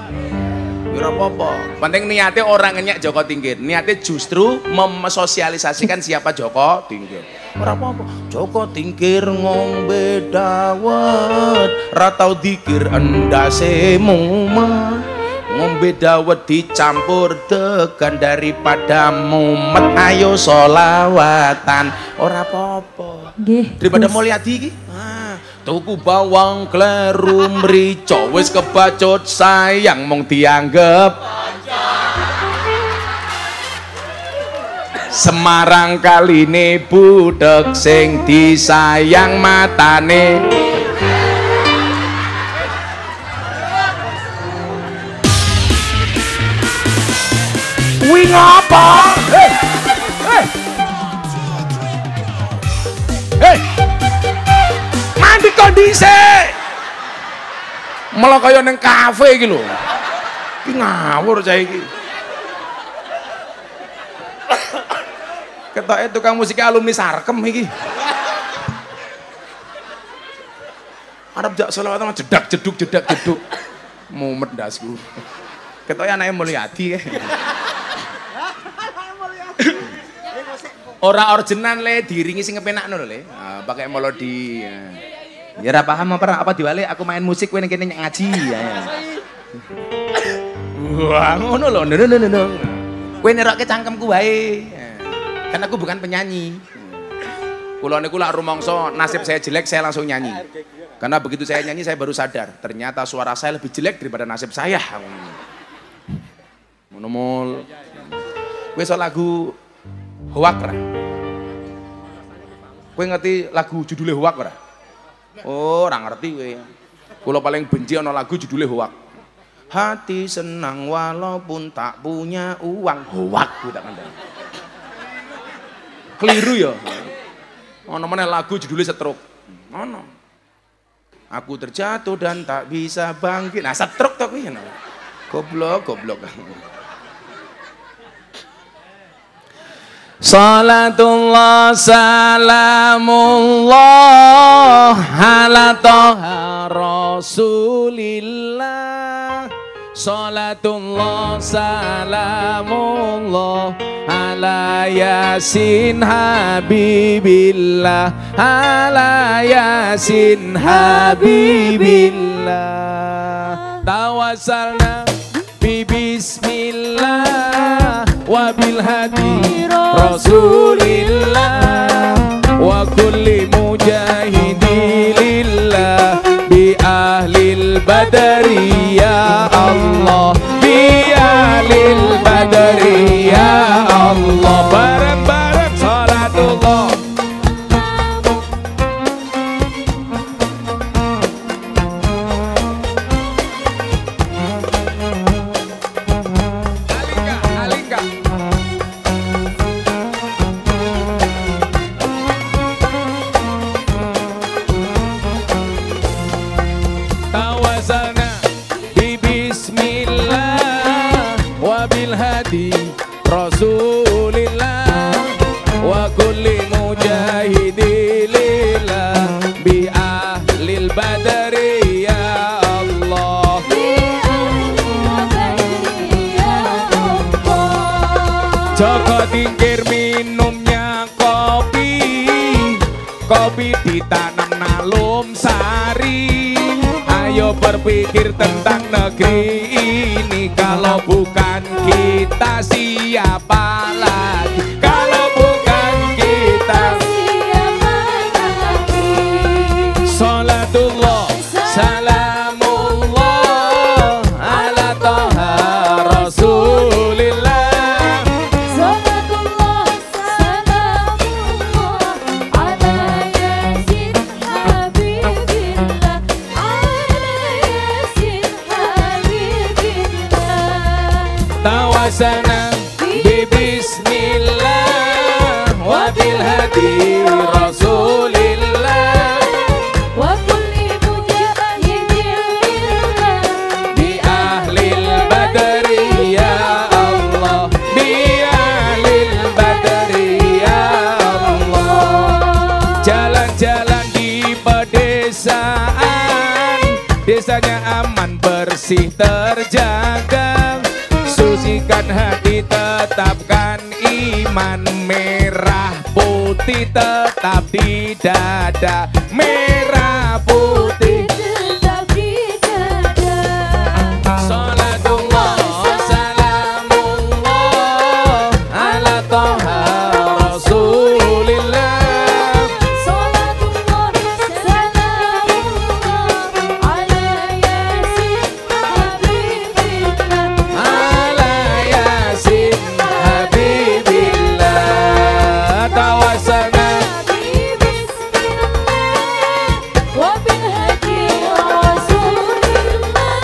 Ora apa-apa. Penting niatnya orang ngenyek Joko Tingkir. Niatnya justru memsosialisasikan siapa Joko Tingkir. Ora apa-apa. Joko Tingkir ngombe dawet, ra tau dikir endase mumet. Ngombe dawet dicampur degan daripada mumet. Ayo solawatan. Ora apa-apa. Daripada mau lihat iki. Tuku bawang kleru mrica wis kebacut sayang mung dianggep Semarang kaline budhek sing disayang matane. Kuwi ngapa? Hey! Mandi kondisi malah kaya neng kafe iki lho. Iki ngawur cah iki. Ketoke tukang musik alumni Sarkem iki. Arep jak selawat jedak jeduk jedak jeduk. Mumet ndasku. Ketoke anake Mulyadi. Ora orjenan le diringi sing kepenakno lho le. Pakai melodi. Ya ora paham apa diwale aku main musik kowe ning kene ngaji ya. Wah, ngono lho. No. Kowe nerokke cangkemku wae. Kan aku bukan penyanyi. Kula niku lak rumangsa nasib saya jelek saya langsung nyanyi. Karena begitu saya nyanyi saya baru sadar ternyata suara saya lebih jelek daripada nasib saya. Ngono mul. Kowe iso lagu Hoak ra? Kowe ngerti lagu judulnya Hoak ora? Oh, ora ngerti kowe. Kula paling benci ana lagu judulnya Hoak. Hati senang walaupun tak punya uang. Hoak kuwi tak kandhani. Keliru ya. Ana meneh lagu judulnya Stroke. Ono. Aku terjatuh dan tak bisa bangkit. Nah, stroke to kuwi. Goblok. Salatullah salamullah ala toha rasulillah. Salatullah salamullah ala ala yasin habibillah, ala yasin habibillah. Tawassalna bi bismillah wa bil hadi rasulillah wa kulli mujahidilillah bi ahlil badari ya Allah, bi ahlil badari ya Allah. Bareng-bareng salatullah. Alika, Alika. Tawassalna bi bismillah wa bil hadi rasulillah wa kulli mujahidilillah bi ahlil badari ya Allah, bi ahlil badari ya Allah. Joko tingkir minumnya kopi, kopi ditanam nalum sari. Ayo berpikir tentang negeri ini, kalau bukan kita siapa lagi? Kalau bukan kita siapa lagi? Salatullah, salamullah ala toha rasulillah. Salatullah, salamullah ala yasin habibillah, ala yasin habibillah. Tawassalna bi bismillah wa bil hadi rasulillah Wa kulli mujahidillah bi ahlil badari ya Allah, bi ahlil badari ya Allah. Jalan-jalan di pedesaan, desanya aman bersih terjaga. Sucikan hati, tetapkan iman, merah putih tetap di dada, merah putih. tetap di dada. Salatullah, salamullah ala toha rasulillah. Salatullah, salamullah ala yasin habibillah, Ala yasin habibillah. Tawassalna bi bismillah wa bil hadi rasulillah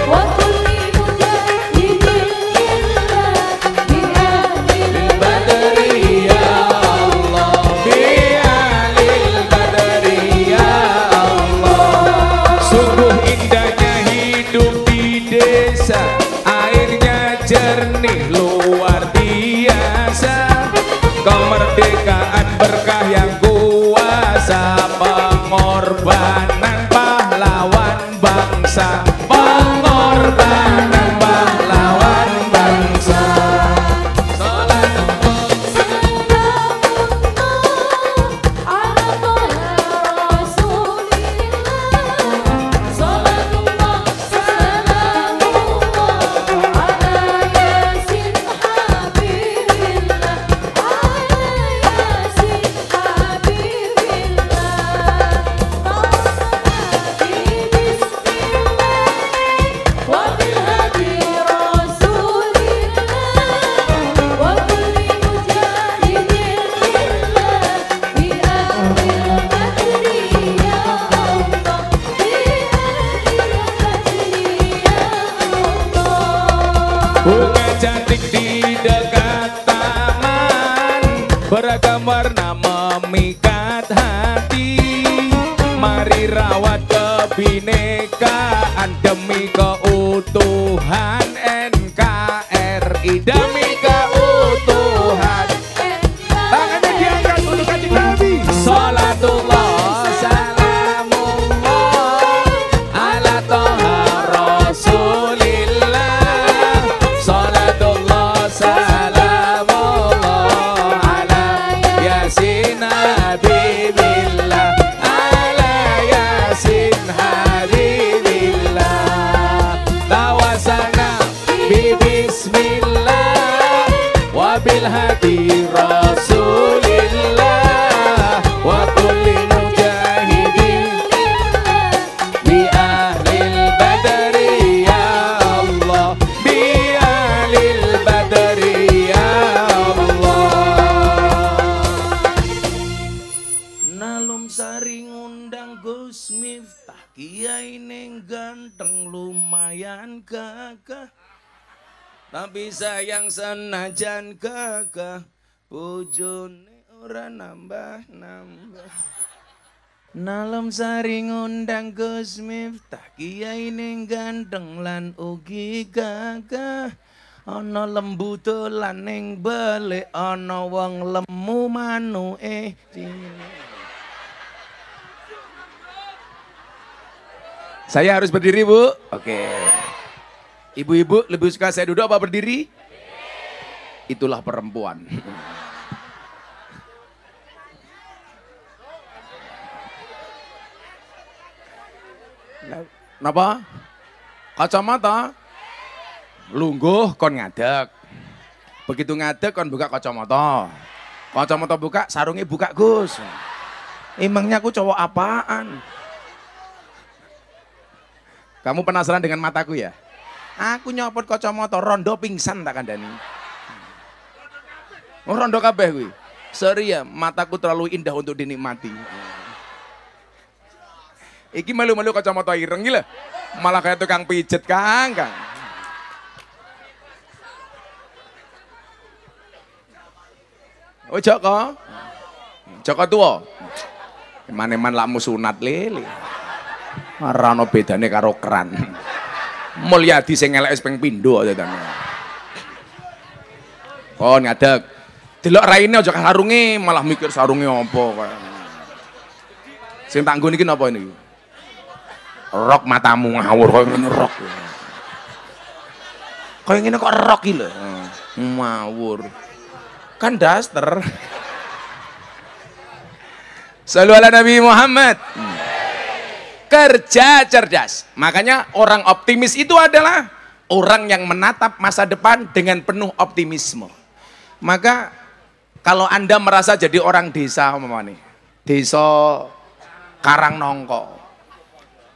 wa kulli mujahidillah bi ahlil badari ya Allah, bi ahlil badari ya Allah. Sungguh indahnya hidup di desa, airnya jernih luar biasa. Kemerdekaan berkah yang kuasa, pengorbanan pahlawan bangsa, pengorbanan pahlawan bangsa. Salatullah, ala toha rasulillah. Salatullah, salamullah ala yasin habibillah, ala yasin habibillah. bunga cantik di dekat taman, beragam warna memikat hati. Mari rawat kebinekaan demi keutuhan NKRI, demi keutuhan. Tangannya diangkat untuk Kanjeng Nabi. Salatullah, salamullah ala toha rasulillah. Salatullah, salamullah Nalum Sari ngundang Gus Miftah, kiai ning ganteng lumayan gagah. Tapi sayang senajan gagah, bojone ora nambah-nambah. Nalum Sari ngundang Gus Miftah, kiai ning ganteng lan ugi gagah. Ana lembu dolan ning balik, ana wong lemu manuke cilik. Saya harus berdiri, Bu. Oke. Ibu-ibu lebih suka saya duduk apa berdiri? Itulah perempuan. Napa? Kacamata? Lungguh kon ngadeg. Begitu ngadeg kon buka kacamata. Kacamata buka, sarungnya buka, Gus. Emangnya aku cowok apaan? Kamu penasaran dengan mataku ya? Aku nyopot kacamata rondo pingsan tak kandani. Oh rondo kabeh kuwi. Sorry ya, mataku terlalu indah untuk dinikmati. Iki malu-malu kacamata ireng iki lho. Malah kayak tukang pijet, Kang. Oh Joko. Joko tua. Eman-eman lakmu sunat lele. Ora ana bedane karo keran. Mulyadi sing elek wis ping pindho aja tenan. Kon ngadeg. Delok raine aja sarunge, malah mikir sarunge apa kaya. Sing tak nggon iki napa niki? Rok matamu ngawur kaya ngene rok. Kaya ngene kok rok iki lho. Ngawur. Kan daster. Shallu ala Nabi Muhammad. Kerja cerdas. Makanya orang optimis itu adalah orang yang menatap masa depan dengan penuh optimisme. Maka kalau Anda merasa jadi orang desa nih, desa Karangnongko,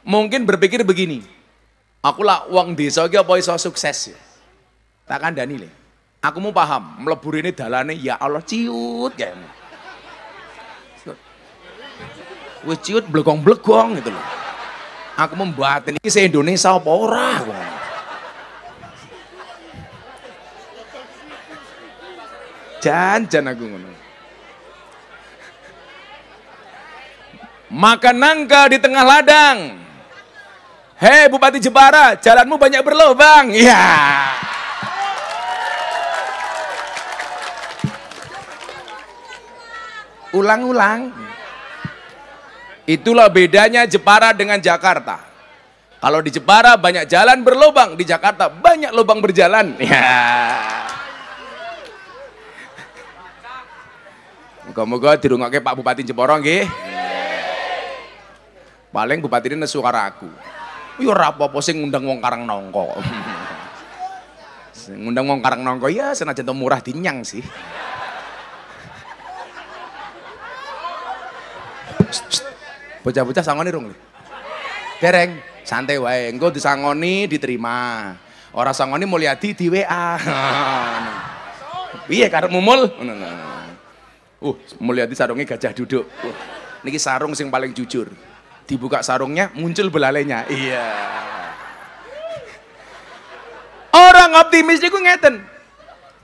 mungkin berpikir begini, aku lah uang desa iki apa iso sukses ya? Tak kandhani le. Aku mau paham, mlebu rene dalane ya Allah ciut ya. Wis ciut blegong-blegong gitu loh. Aku membatin ini se-Indonesia apa ora? Jan aku ngono. Makan nangka di tengah ladang. Hei Bupati Jepara, jalanmu banyak berlubang. Ya. Ulang-ulang. Itulah bedanya Jepara dengan Jakarta. Kalau di Jepara banyak jalan berlubang, di Jakarta banyak lubang berjalan. Ya. Moga-moga dirungokke Pak Bupati Jepara nggih. Paling bupati ini nesu karo aku. Yo ora apa-apa sing ngundang wong Karangnongko. Sing ngundang wong Karangnongko ya senajan murah dinyang sih. Bocah-bocah sangoni rung. Dereng, santai wae. Engko disangoni diterima. Ora sangoni Mulyadi di WA. Piye karepmu mul? Mulyadi sarungnya gajah duduk. Niki sarung sing paling jujur. Dibuka sarungnya muncul belalainya. Iya. Orang optimis niku ngeten.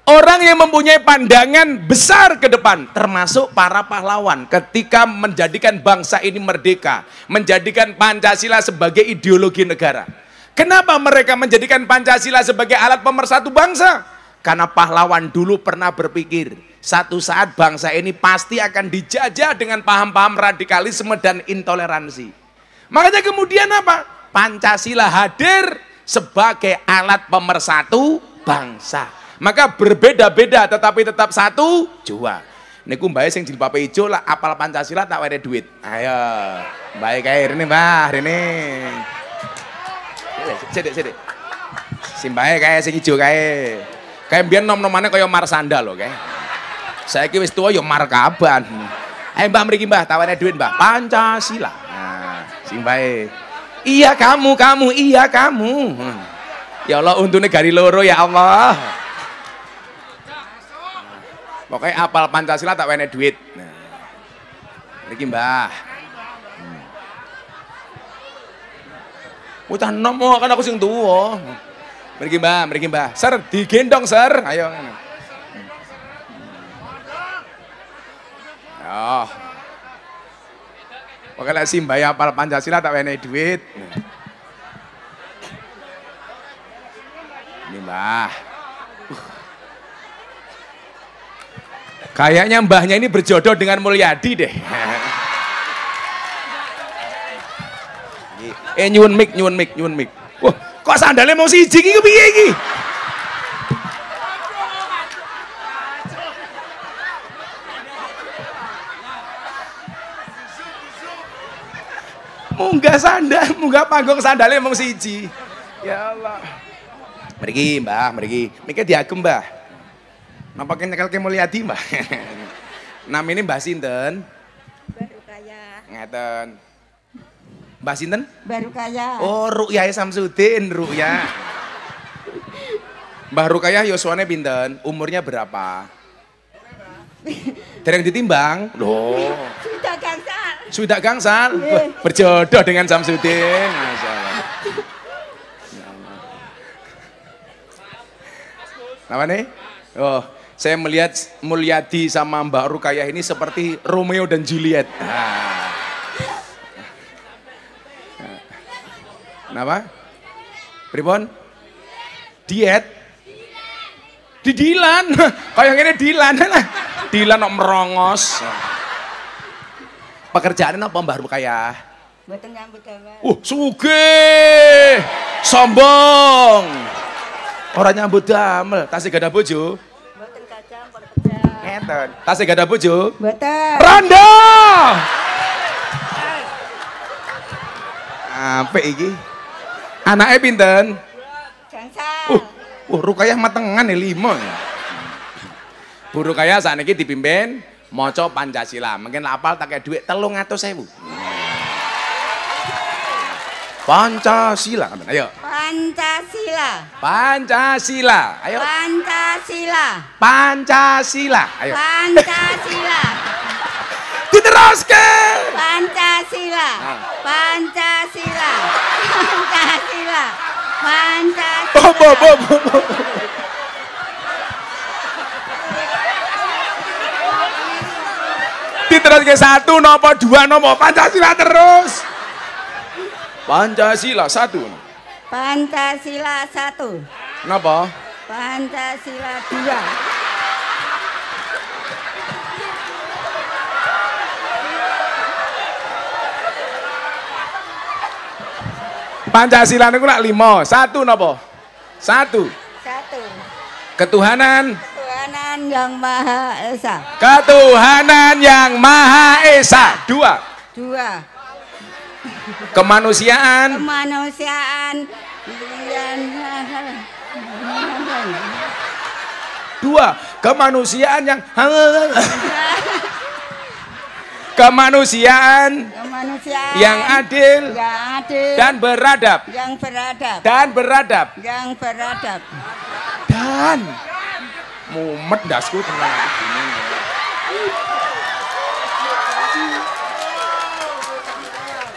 Orang yang mempunyai pandangan besar ke depan, termasuk para pahlawan ketika menjadikan bangsa ini merdeka, menjadikan Pancasila sebagai ideologi negara. Kenapa mereka menjadikan Pancasila sebagai alat pemersatu bangsa? Karena pahlawan dulu pernah berpikir, satu saat bangsa ini pasti akan dijajah dengan paham-paham radikalisme dan intoleransi. Makanya kemudian apa? Pancasila hadir sebagai alat pemersatu bangsa. Maka berbeda-beda tetapi tetap satu jua. Niku mbae sing jilbabe ijo lah apal Pancasila tak wene duit. Ayo, mbae kae rene Mbah, rene. Sithik. Sing mbae kae sing ijo kae. Kae mbiyen nom-nomane kaya Marsanda lho kae. Saiki wis tuwa ya Markaban. Ayo Mbah mriki Mbah, tak wene duit Mbah. Pancasila. Nah, sing mbae. Iya kamu, iya kamu. Ya Allah untune gari loro ya Allah. Pokoknya apal Pancasila tak wene duit. Nah. Mriki Mbah. Utah nomo kan aku sing tuwa. Mriki Mbah. Ser digendong, Ser. Ayo ngene. Oh. Pokoknya si Mbah apal Pancasila tak wenehi duit. Ini Mbah. Kayaknya mbahnya ini berjodoh dengan Mulyadi deh. Nyuwun mik. Wah, kok sandalnya mau siji iki piye iki? Munggah panggung sandalnya mau siji. Ya Allah. Mriki Mbah, mriki. Niki diagem Mbah. Napa nyekelke Mulyadi Mbah? Namine Mbah sinten? Barukaya. Ngeten. Mbah sinten? Barukaya. Oh, Ruqyah Samsudin, Ruqyah. Mbah Ruqyah yuswane pinten? Umurnya berapa? Dereng ditimbang? Loh. Sudah gangsal. Sudah gangsal? Berjodoh dengan Samsudin. Masyaallah. Apa nih? Oh, saya melihat Mulyadi sama Mbak Ruqyah ini seperti Romeo dan Juliet. Kenapa? Pripun? Diet? Di Dilan. Kayak ngene Dilan. Dilan kok merongos. Pekerjaan apa Mbak Ruqyah? Mboten nyambut gawe. Sugih. Sombong. Orang nyambut damel, tasih gadah bojo. Mboten kacang kok kerja. Ngeten. Tasih gadah bojo. Mboten. Rondo. Apik iki. Anake pinten? Gangsal. Ruqyah matengan ya 5. Bu Ruqyah sakniki dipimpin maca Pancasila. Mungkin apal tak kaya dhuwit 300.000. Pancasila. Ayo. Pancasila. Pancasila. Ayo. Pancasila. Pancasila. Ayo. Pancasila. Diteruske. Pancasila. Pancasila. Pancasila. Pancasila. Bo. Diteruske 1 napa 2 napa Pancasila terus. Pancasila 1. Pancasila 1. Napa? Pancasila 2. Pancasila niku lak 5. 1 napa? 1. 1. Ketuhanan. Tuhanan yang Maha Esa. Ketuhanan yang Maha Esa. 2. 2. Kemanusiaan. Kemanusiaan. 2. Kemanusiaan yang Kemanusiaan yang adil dan beradab. Yang beradab. Dan beradab. Yang beradab. Dan mumet dasku tenang.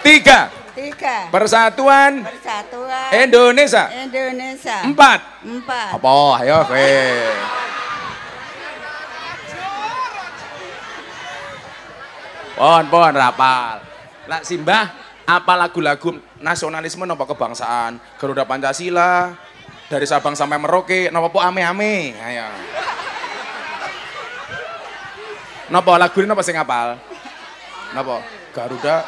3. 3. Persatuan Persatuan Indonesia. Indonesia. 4. 4. Apa? Ayo kowe. Pon rapal. Lah Simbah, apa lagu-lagu nasionalisme napa kebangsaan? Garuda Pancasila, dari Sabang sampai Merauke, napa po ame-ame? Ayo. Napa lagu ini napa sing apal? Napa? Garuda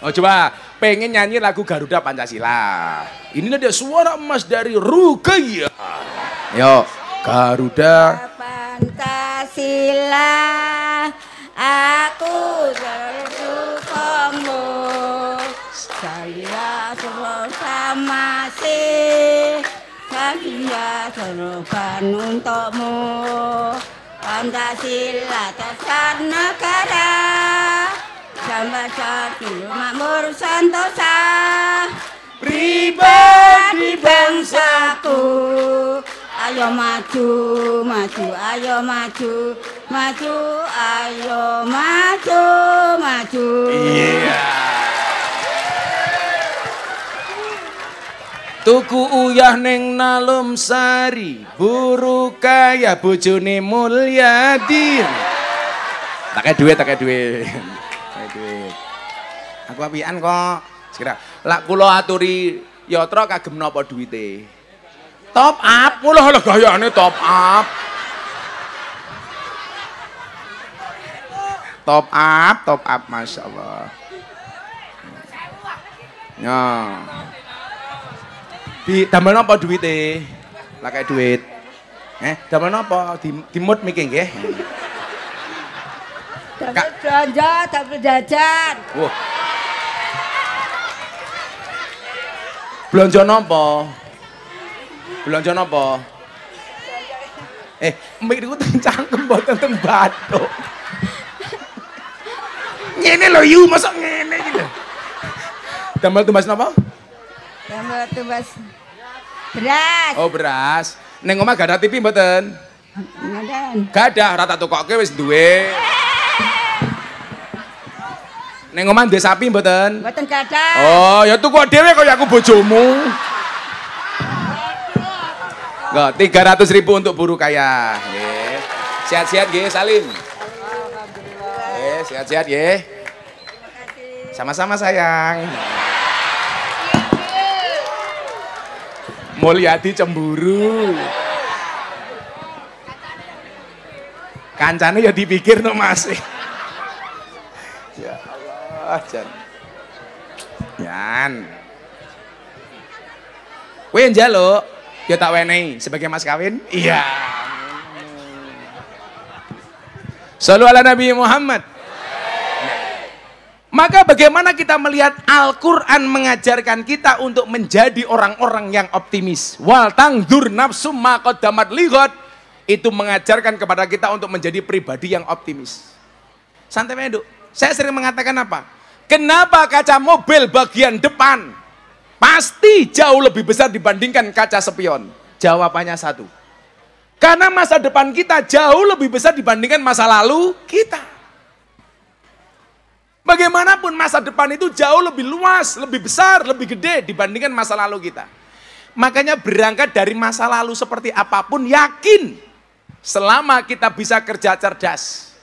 Oh coba, pengen nyanyi lagu Garuda Pancasila. Ini ada suara emas dari Ruqyah. Yo, Garuda Pancasila, aku terdukungmu. Saya sama si, saya serahkan untukmu. Pancasila dasar negara, sampai jatuh makmur sentosa, pribadi bangsaku. Ayo maju, maju, ayo maju, maju, ayo maju. maju. Iya. Tuku uyah ning Nalum Sari, buru kaya bojone Mulyadi. Tak duit. Aku apian kok. Segera. Lak kula aturi yatra kagem napa duwite? Top up. Lho gayane top up. Top up, Masya Allah. Ya. Damel napa duwite? Lah kayak duit. Damel napa? Dimut miki nggih. Damel belanja, damel jajan. Wah. Belanja napa? Belanja napa? Mbak niku teng cangkem mboten teng bathuk. Ngene lho yu, mosok ngene iki lho. Damel tumbas napa? Damel tumbas beras. Oh, beras. Ning omah gak ada TV mboten? Ngoten. Gak ada, rata tukoke wis duwe. Ning omah duwe sapi mboten? Mboten gadah. Oh, ya tuku dhewe kaya aku bojomu. Enggak, 300.000 untuk buruh kaya. Nggih. Sehat-sehat nggih, Salim. Sehat-sehat nggih. Sama-sama sayang. Mulyadi cemburu. Kancane ya dipikir no Mas. Ya Allah, Jan. Yan. Kowe njaluk, ya tak wenehi sebagai mas kawin? Iya. Shallu ala Nabi Muhammad. Maka bagaimana kita melihat Al-Quran mengajarkan kita untuk menjadi orang-orang yang optimis. Wal tangdur nafsum ma qaddamat lighad. Itu mengajarkan kepada kita untuk menjadi pribadi yang optimis. Santai Meduk. Saya sering mengatakan apa? Kenapa kaca mobil bagian depan pasti jauh lebih besar dibandingkan kaca spion? Jawabannya satu. Karena masa depan kita jauh lebih besar dibandingkan masa lalu kita. Bagaimanapun masa depan itu jauh lebih luas, lebih besar, lebih gede dibandingkan masa lalu kita. Makanya berangkat dari masa lalu seperti apapun, yakin selama kita bisa kerja cerdas,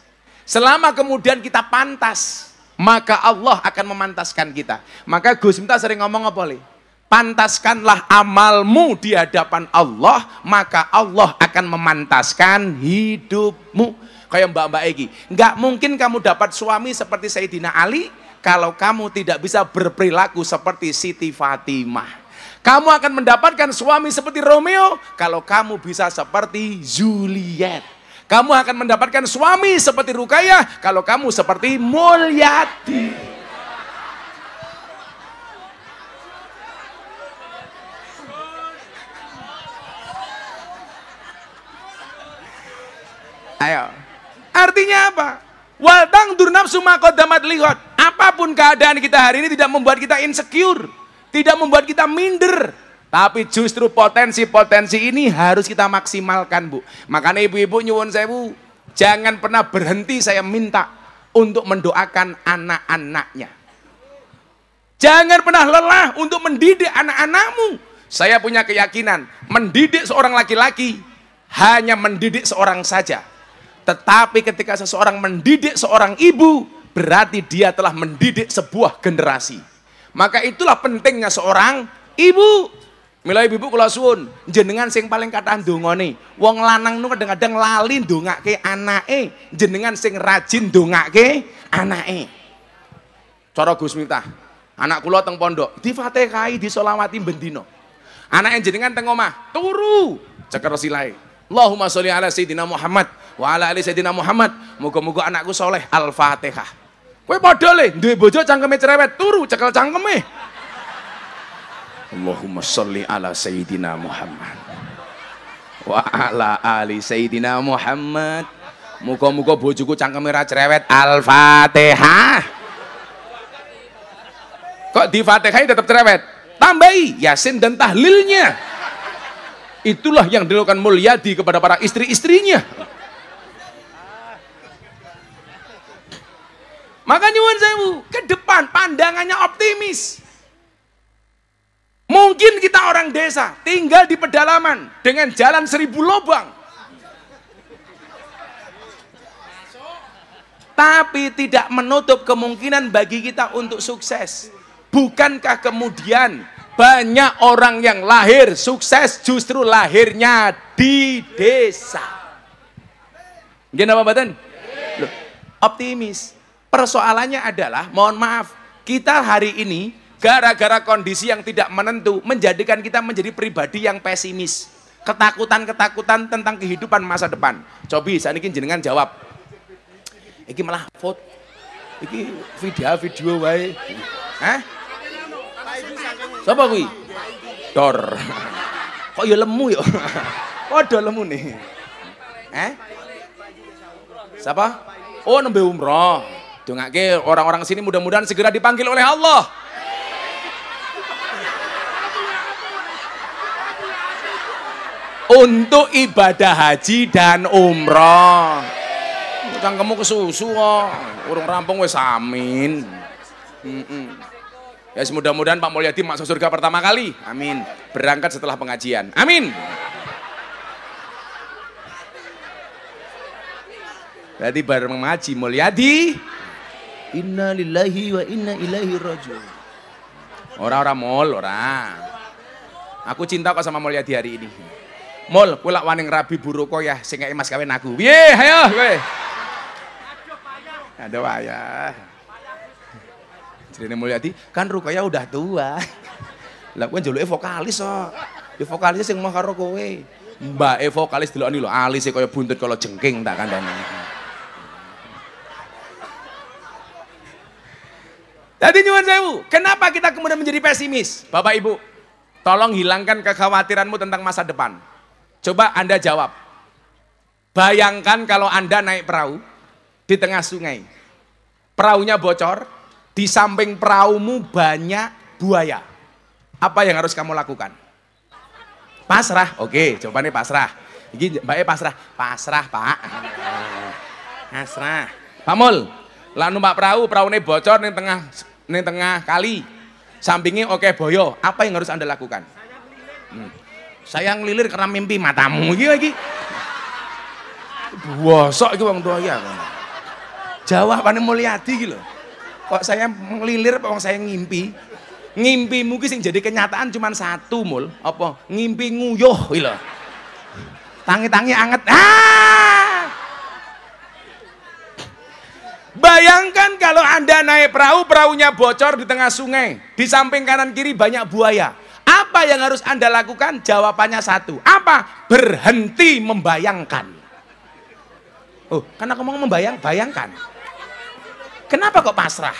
selama kemudian kita pantas, maka Allah akan memantaskan kita. Maka Gus Miftah sering ngomong apa boleh? Pantaskanlah amalmu di hadapan Allah, maka Allah akan memantaskan hidupmu. Kayak mbak-mbak Egi, nggak mungkin kamu dapat suami seperti Sayyidina Ali kalau kamu tidak bisa berperilaku seperti Siti Fatimah. Kamu akan mendapatkan suami seperti Romeo kalau kamu bisa seperti Juliet. Kamu akan mendapatkan suami seperti Rukayah kalau kamu seperti Mulyadi. Ayo. Artinya apa? Wal tangdur nafsu ma qaddamat lighad. Apapun keadaan kita hari ini tidak membuat kita insecure, tidak membuat kita minder, tapi justru potensi-potensi ini harus kita maksimalkan, Bu. Makanya ibu-ibu nyuwun sewu, jangan pernah berhenti saya minta untuk mendoakan anak-anaknya. Jangan pernah lelah untuk mendidik anak-anakmu. Saya punya keyakinan, mendidik seorang laki-laki hanya mendidik seorang saja. Tetapi ketika seseorang mendidik seorang ibu, berarti dia telah mendidik sebuah generasi. Maka itulah pentingnya seorang ibu. Mila ibu kula suwun, jenengan sing paling kathah ndongane. Wong lanang nu kadang-kadang lali ndongake anake, jenengan sing rajin ndongake anake. Cara Gus Miftah, anak kula teng pondok, difatihai, disolawati bendina. Anake jenengan teng omah, turu ceker silahe. Allahumma sholli ala Sayyidina Muhammad wa ala ali Sayyidina Muhammad. Moga-moga anakku soleh. Al-Fatihah. Kowe padha le duwe bojo cangkeme cerewet, turu cekel cangkeme. Allahumma sholli ala Sayyidina Muhammad wa ala ali Sayyidina Muhammad. Moga-moga bojoku cangkeme ra cerewet. Al-Fatihah. Kok di Fatihah tetap cerewet? Tambahi Yasin dan tahlilnya. Itulah yang dilakukan Mulyadi kepada para istri-istrinya. Maka nyuwun sewu, ke depan pandangannya optimis. Mungkin kita orang desa, tinggal di pedalaman dengan jalan 1000 lubang. Tapi tidak menutup kemungkinan bagi kita untuk sukses. Bukankah kemudian banyak orang yang lahir sukses justru lahirnya di desa? Gimana Pak Badan? Loh, optimis. Persoalannya adalah, mohon maaf, kita hari ini gara-gara kondisi yang tidak menentu menjadikan kita menjadi pribadi yang pesimis. Ketakutan-ketakutan tentang kehidupan masa depan. Cobi, saat ini jenengan jawab. Iki malah foto, iki video wae. Hah? Siapa kuwi? Dor. Kok ya lemu ya? Padha lemu nih. Siapa? Oh, nembe umroh. Dongake orang-orang sini mudah-mudahan segera dipanggil oleh Allah. Untuk ibadah haji dan umroh. Cangkemmu kesusu kok, urung rampung wis amin. Ya mudah-mudahan Pak Mulyadi masuk surga pertama kali, amin. Berangkat setelah pengajian, amin. Berarti bareng mengaji Mulyadi, inna lillahi wa inna ilaihi rajiun. Orang-orang mall, orang. Aku cinta kok sama Mulyadi hari ini. Mall, kulak waning rabi buruko ya, sing mas kawin aku. Piye, ayo kowe. Ada wayah. Jadi Mulyadi kan Rukaya udah tua. Lah kowe njaluke vokalis kok. Ya vokalisnya sing mah karo kowe. Mbake vokalis delokni lho, alise kaya buntut kala jengking tak kandhani. Jadi nyuwun sewu, kenapa kita kemudian menjadi pesimis? Bapak Ibu, tolong hilangkan kekhawatiranmu tentang masa depan. Coba Anda jawab. Bayangkan kalau Anda naik perahu di tengah sungai, perahunya bocor, di samping perahumu banyak buaya. Apa yang harus kamu lakukan? Pasrah. Oke, jawabannya pasrah. Ini Mbak pasrah. Pasrah, Pak. Pasrah. Pak Mul, lah numpak perahu, perahunya bocor ning tengah kali. Sampingnya oke boyo. Apa yang harus Anda lakukan? Saya ngelilir karena mimpi matamu iki lagi. Bosok iki wong doya. Jawabane Mulyadi iki lho. Kok saya ngelilir apa wong saya ngimpi? Ngimpimu ki sing jadi kenyataan cuma satu, Mul. Apa? Ngimpi nguyuh iki lho. Tangi-tangi anget. Bayangkan kalau Anda naik perahu, perahunya bocor di tengah sungai. Di samping kanan kiri banyak buaya. Apa yang harus Anda lakukan? Jawabannya satu. Apa? Berhenti membayangkan. Oh, karena aku mau bayangkan. Kenapa kok pasrah?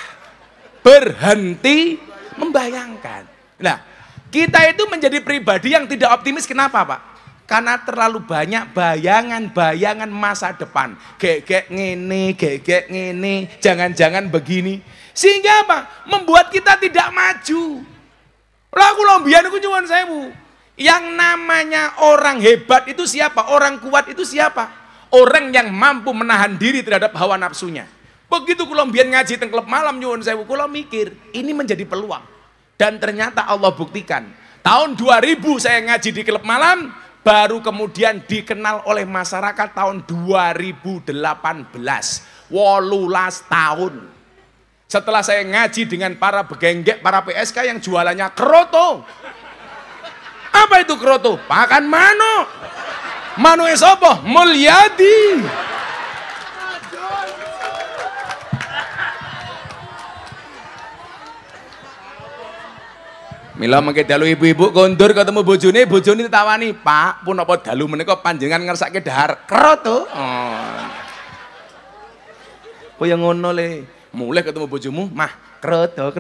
Berhenti membayangkan. Nah, kita itu menjadi pribadi yang tidak optimis. Kenapa, Pak? Karena terlalu banyak bayangan-bayangan masa depan. Gek ngene, jangan-jangan begini. Sehingga apa? Membuat kita tidak maju. Lah aku lombian aku nyuwun sewu. Yang namanya orang hebat itu siapa? Orang kuat itu siapa? Orang yang mampu menahan diri terhadap hawa nafsunya. Begitu kula mbiyen ngaji teng klub malam nyuwun sewu, kula mikir, ini menjadi peluang. Dan ternyata Allah buktikan. Tahun 2000 saya ngaji di klub malam, baru kemudian dikenal oleh masyarakat tahun 2018. 18 tahun. Setelah saya ngaji dengan para begenggek, para PSK yang jualannya kroto. Apa itu kroto? Pakan mano. Mano sapa? Mulyadi. Mila mengke dalu ibu-ibu kondur ketemu bojone ditawani, "Pak, pun apa dalu menika panjenengan ngersake dahar kroto?" Oh. Kaya ngono le. Mulai ketemu bojomu, "Mah, kroto."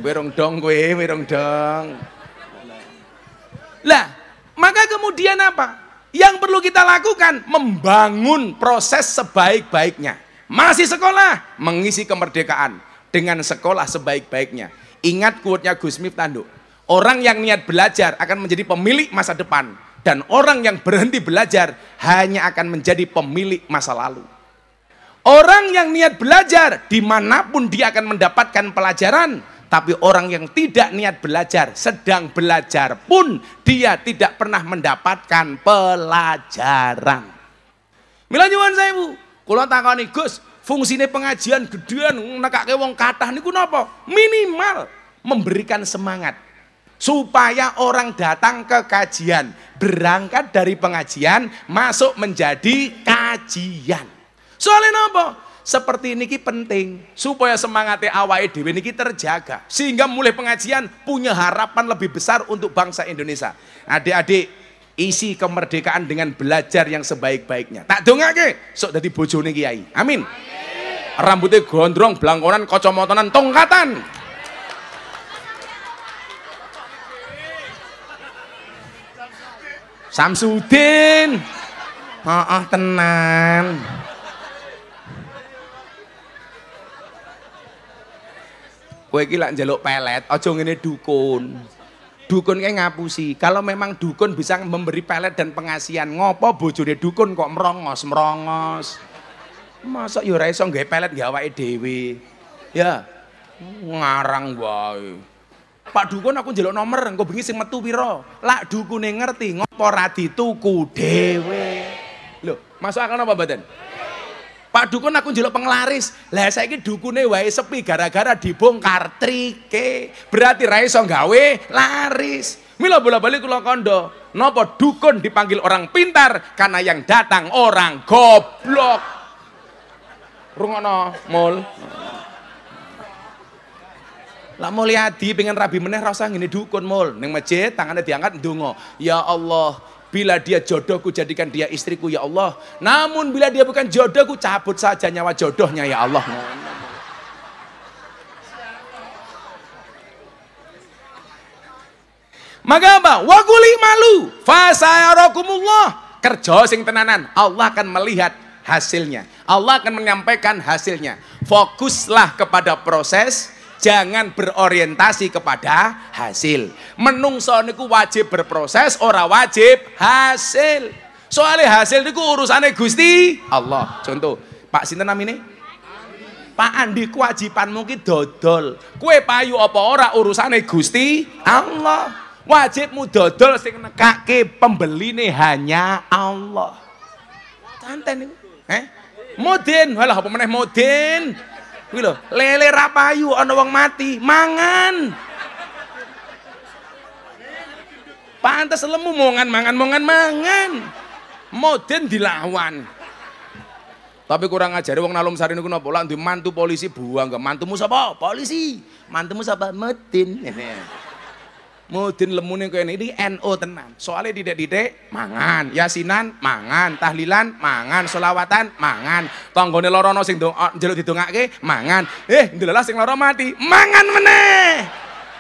Werong dong kowe, werong dong. Lah, maka kemudian apa? Yang perlu kita lakukan membangun proses sebaik-baiknya. Masih sekolah, mengisi kemerdekaan dengan sekolah sebaik-baiknya. Ingat quote-nya Gus Miftah, orang yang niat belajar akan menjadi pemilik masa depan, dan orang yang berhenti belajar hanya akan menjadi pemilik masa lalu. Orang yang niat belajar, dimanapun dia akan mendapatkan pelajaran. Tapi orang yang tidak niat belajar, sedang belajar pun, dia tidak pernah mendapatkan pelajaran. Mila nyuwun sewu, kula takoni Gus, fungsine pengajian gedean nekake wong kathah niku napa? Minimal memberikan semangat supaya orang datang ke kajian, berangkat dari pengajian, masuk menjadi kajian. Soalnya napa? Seperti ini penting supaya semangatnya awake dhewe niki terjaga, sehingga mulai pengajian punya harapan lebih besar untuk bangsa Indonesia. Adik-adik, isi kemerdekaan dengan belajar yang sebaik-baiknya. Tak dongake sok dadi bojone kiai. Amin. Rambutnya gondrong, blangkonan, kacamatanan, tongkatan. Samsudin. Heeh, tenan. Kowe iki lak njaluk pelet, aja ngene dukun. Dukun kayak ngapusi. Kalau memang dukun bisa memberi pelet dan pengasihan, ngopo bojone dukun kok merongos-merongos. Masa ya ora iso nggawe pelet nggawe awake dhewe. Ya, ngarang wae. Pak dukun aku njaluk nomor, engko bengi sing metu pira? Lak dukune ngerti, ngopo ora dituku dhewe. Lho, masuk akal napa mboten? Pak dukun aku njaluk penglaris. Lah saiki dukune wae sepi gara-gara dibongkar trike. Berarti ra iso gawe laris. Mila bola-bali kula kandha, napa dukun dipanggil orang pintar karena yang datang orang goblok. Rungono, Mul. Lah Mulyadi pengen rabi meneh ra usah ngene dukun, Mul. Ning masjid tangane diangkat ndonga. Ya Allah, bila dia jodohku jadikan dia istriku ya Allah. Namun bila dia bukan jodohku cabut saja nyawa jodohnya ya Allah. Maka apa? Wa quli malu fasayarakumullah. Kerja sing tenanan, Allah akan melihat hasilnya. Allah akan menyampaikan hasilnya. Fokuslah kepada proses, jangan berorientasi kepada hasil. Menungso niku wajib berproses, ora wajib hasil. Soalnya hasil niku urusane Gusti Allah. Contoh, Pak sinten namine? Pak Andi, kewajibanmu ki dodol. Kue payu apa ora urusane Gusti Allah. Wajibmu dodol sing nekake pembeline hanya Allah. Santen niku. Mudin, walah apa meneh mudin. Kuwi lho, lele ra payu ana wong mati, mangan. Pantes lemu mangan. Mudin dilawan. Tapi kurang ajare wong Nalum Sari niku napa? Lak duwe mantu polisi buang, mantumu sapa? Polisi. Mantumu sapa? Mudin. Mudin lemune kene iki NO tenan. Soale didik-didik mangan, yasinan mangan, tahlilan mangan, selawatan mangan. Tanggane lara ana sing njaluk didongake mangan. Ndelala sing lara mati, mangan meneh.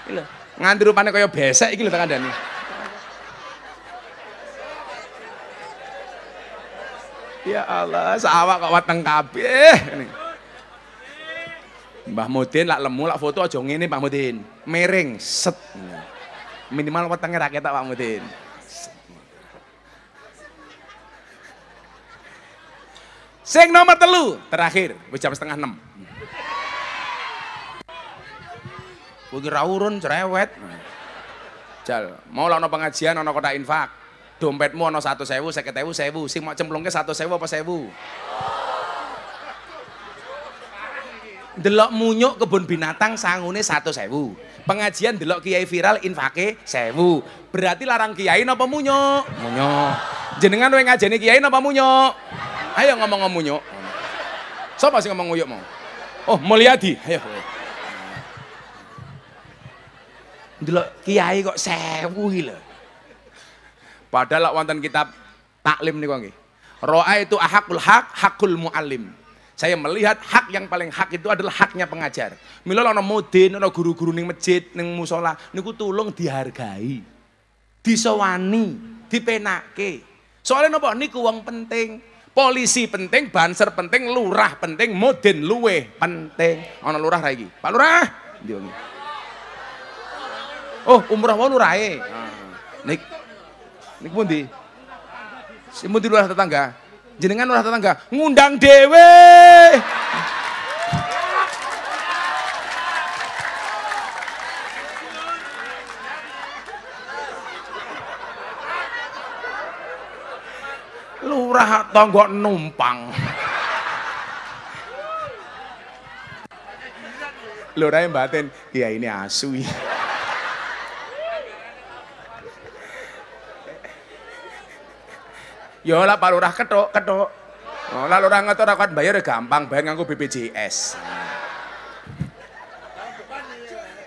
Iki lho, nganti rupane kaya besek iki lho tak kandhani. Ya Allah, sawak kok weteng kabeh. Mbah Mudin lak lemu lak foto aja ngene Pak Mudin. Miring set. Minimal wetenge ra ketok Pak Mudin. Sing nomor 3 terakhir, wis jam 5:30. Kuwi ra urun cerewet. Jal, mau ana pengajian ana kotak infak. Dompetmu ana 100.000, 50.000, 1.000. Sing mau cemplungke 100.000 apa 1.000? Delok munyuk kebun binatang sangune 100.000. Pengajian delok kiai viral infake 1.000. Berarti larang kiai napa munyuk? Munyuk. Jenengan kowe ngajeni kiai napa munyuk? Ayo ngomong munyuk. Sapa sing ngomong munyuk mau? Oh, Mulyadi. Ayo. Delok kiai kok 1.000 iki lho. Padahal wonten kitab taklim niku nggih. Ro'a itu ahakul hak, hakul muallim. Saya melihat hak yang paling hak itu adalah haknya pengajar. Mila ana mudin, ana guru-guru ning masjid, ning musala, niku tulung dihargai. Disowani, dipenake. Soalnya napa niku wong penting. Polisi penting, banser penting, lurah penting, mudin luweh penting. Ana lurah ra iki. Pak Lurah. Ndi wong iki? Oh, umrah wae lurahe. Nik pundi? Sing pundi lurah tetangga? Jenengan lurah tetangga ngundang dhewe. Lurah tangga numpang. Lurah batin, ya ini asu. Ya lah Pak Lurah ketok. Oh, lah Lurah ngetor aku bayar gampang, bayar nganggo BPJS.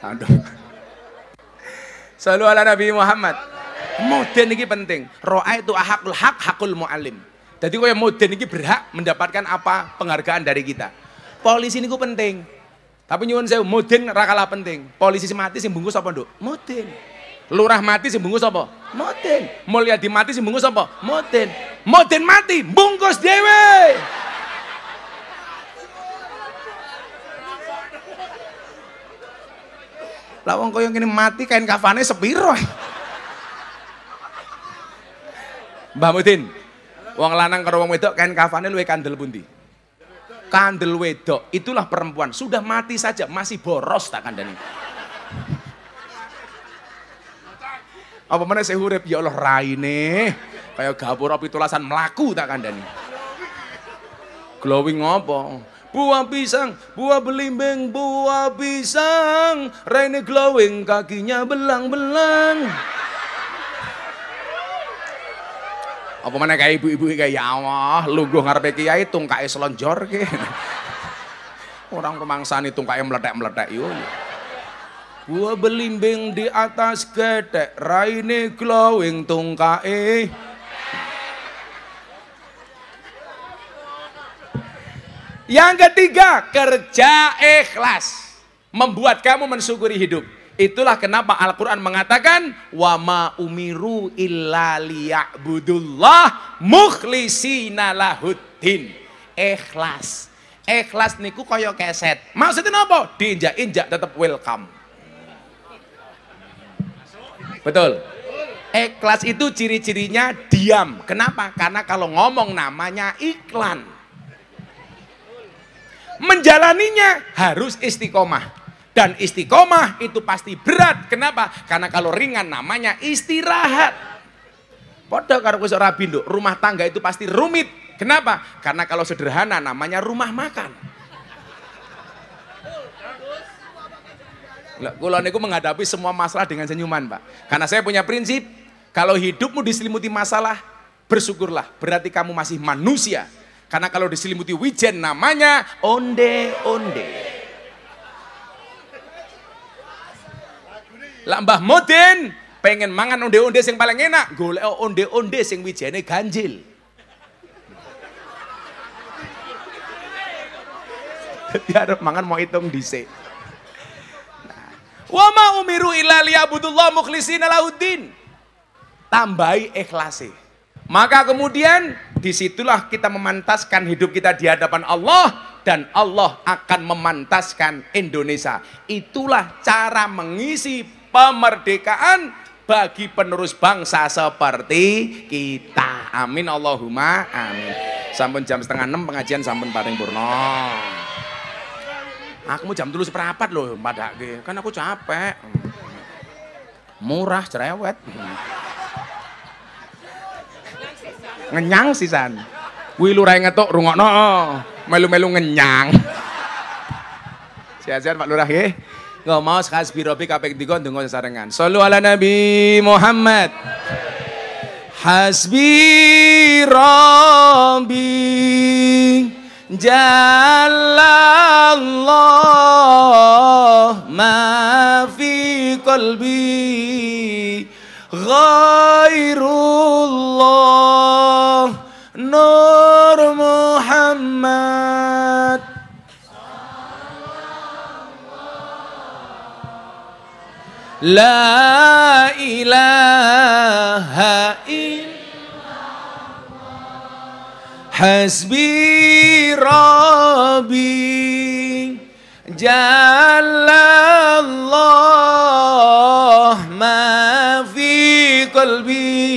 Aduh. Shallu ala Nabi Muhammad. Moden ini penting. Ro'a itu hakul mu'alim. Jadi kaya moden ini berhak mendapatkan apa penghargaan dari kita. Polisi ini penting. Tapi nyuwun sewu, moden ra kalah penting. Polisi mati sing bungkus apa, Nduk? Moden. Lurah mati sing bungkus apa? Moden. Mulyadi mati sing bungkus apa? Moden. Moden mati bungkus dhewe. Lah wong koyo ngene mati kain kafane sepiro? Mbah Mudin, wong lanang karo wong wedok kain kafane luwih kandel pundi? Kandel wedok, itulah perempuan. Sudah mati saja masih boros tak kandani. Apa mana saya urip ya Allah raine kayak gapura pitulasan melaku tak kandani. Glowing apa? Buah pisang, buah belimbing, buah pisang, raine glowing kakinya belang-belang. Apa mana kayak ibu-ibu kayak ya Allah, lungguh ngarepe kiai tungkae selonjor ke. Orang rumangsani tungkae meletek-meletek yo. Buah belimbing di atas getek, raine glowing tungkae. Yang ketiga, kerja ikhlas. Membuat kamu mensyukuri hidup. Itulah kenapa Al-Quran mengatakan wa ma umiru illa liya'budullah mukhlisina lahuddin. Ikhlas. Ikhlas niku kaya keset. Maksudnya apa? Diinjak-injak tetap welcome. Betul. Ikhlas itu ciri-cirinya diam. Kenapa? Karena kalau ngomong namanya iklan. Menjalaninya harus istiqomah. Dan istiqomah itu pasti berat. Kenapa? Karena kalau ringan namanya istirahat. Padahal karo wis ora Nduk, rumah tangga itu pasti rumit. Kenapa? Karena kalau sederhana namanya rumah makan. Kula niku menghadapi semua masalah dengan senyuman, Pak. Karena saya punya prinsip, kalau hidupmu diselimuti masalah, bersyukurlah, berarti kamu masih manusia. Karena kalau diselimuti wijen namanya onde-onde. Lah Mbah Mudin pengen mangan onde-onde sing paling enak, golek onde-onde sing wijene ganjil. Dadi arep mangan mau hitung dhisik. Wa ma umiru illa liya'budullah mukhlisina lahuddin. Tambahi ikhlase. Maka kemudian disitulah kita memantaskan hidup kita di hadapan Allah. Dan Allah akan memantaskan Indonesia. Itulah cara mengisi pemerdekaan bagi penerus bangsa seperti kita. Amin Allahumma amin. Sampun jam 5:30 pengajian sampun paring purna. Aku mau jam 3:15 loh padake. Kan aku capek. Murah cerewet. Ngenyang sisan. Kuwi lurah ngetuk rungokno. Melu-melu ngenyang. Sehat-sehat Pak Lurah nggih. Nggak mau hasbi robi kaping 3 ndonga sesarengan. Shallu ala Nabi Muhammad. Hasbi Rabbi Jalallah ma fi qalbi ghairullah Nur Muhammad. La ilaha illallah. Hasbi Rabbi Jalallah ma fi qalbi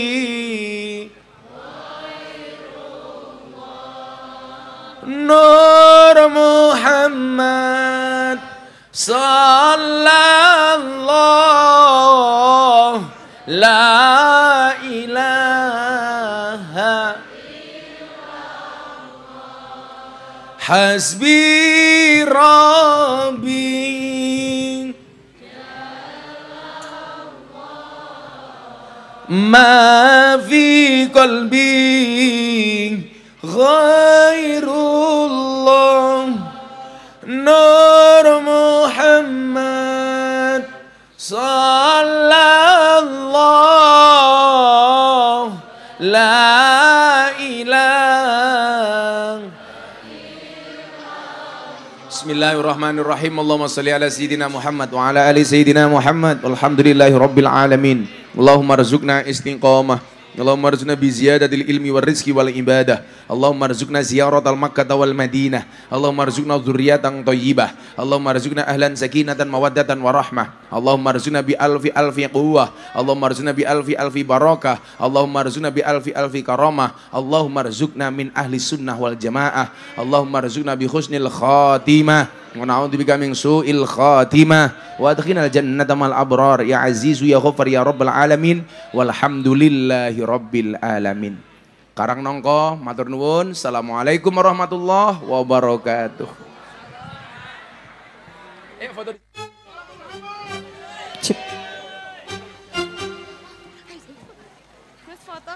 Hasbi Rabbi. Ma fi qalbi ghairullah. Nur Muhammad sallallahu la ilaha. Bismillahirrahmanirrahim. Allahumma salli ala sayyidina Muhammad wa ala ali sayyidina Muhammad. Walhamdulillahi rabbil alamin. Allahumma rizukna istiqamah. Allahumma rizukna bi ziyadatil ilmi wal rizki wal ibadah. Allahumma rizukna ziyaratal Makkah wal Madinah. Allahumma rizukna dzurriyyatan thayyibah. Allahumma rizukna ahlan sakinatan mawaddatan warahmah. Allahumma rizukna bi alfi quwwah. Allahumma rizukna bi alfi barakah. Allahumma rizukna bi alfi karamah. Allahumma rizukna min ahli sunnah wal jamaah. Allahumma rizukna bi husnil khatimah. Wa na'udzubika min su'il khatimah wa adkhilnal jannata mal abrar ya azizu ya ghaffar ya rabbal alamin walhamdulillahi rabbil alamin. Karang nongko matur nuwun. Assalamualaikum warahmatullahi wabarakatuh. Foto. Terus foto.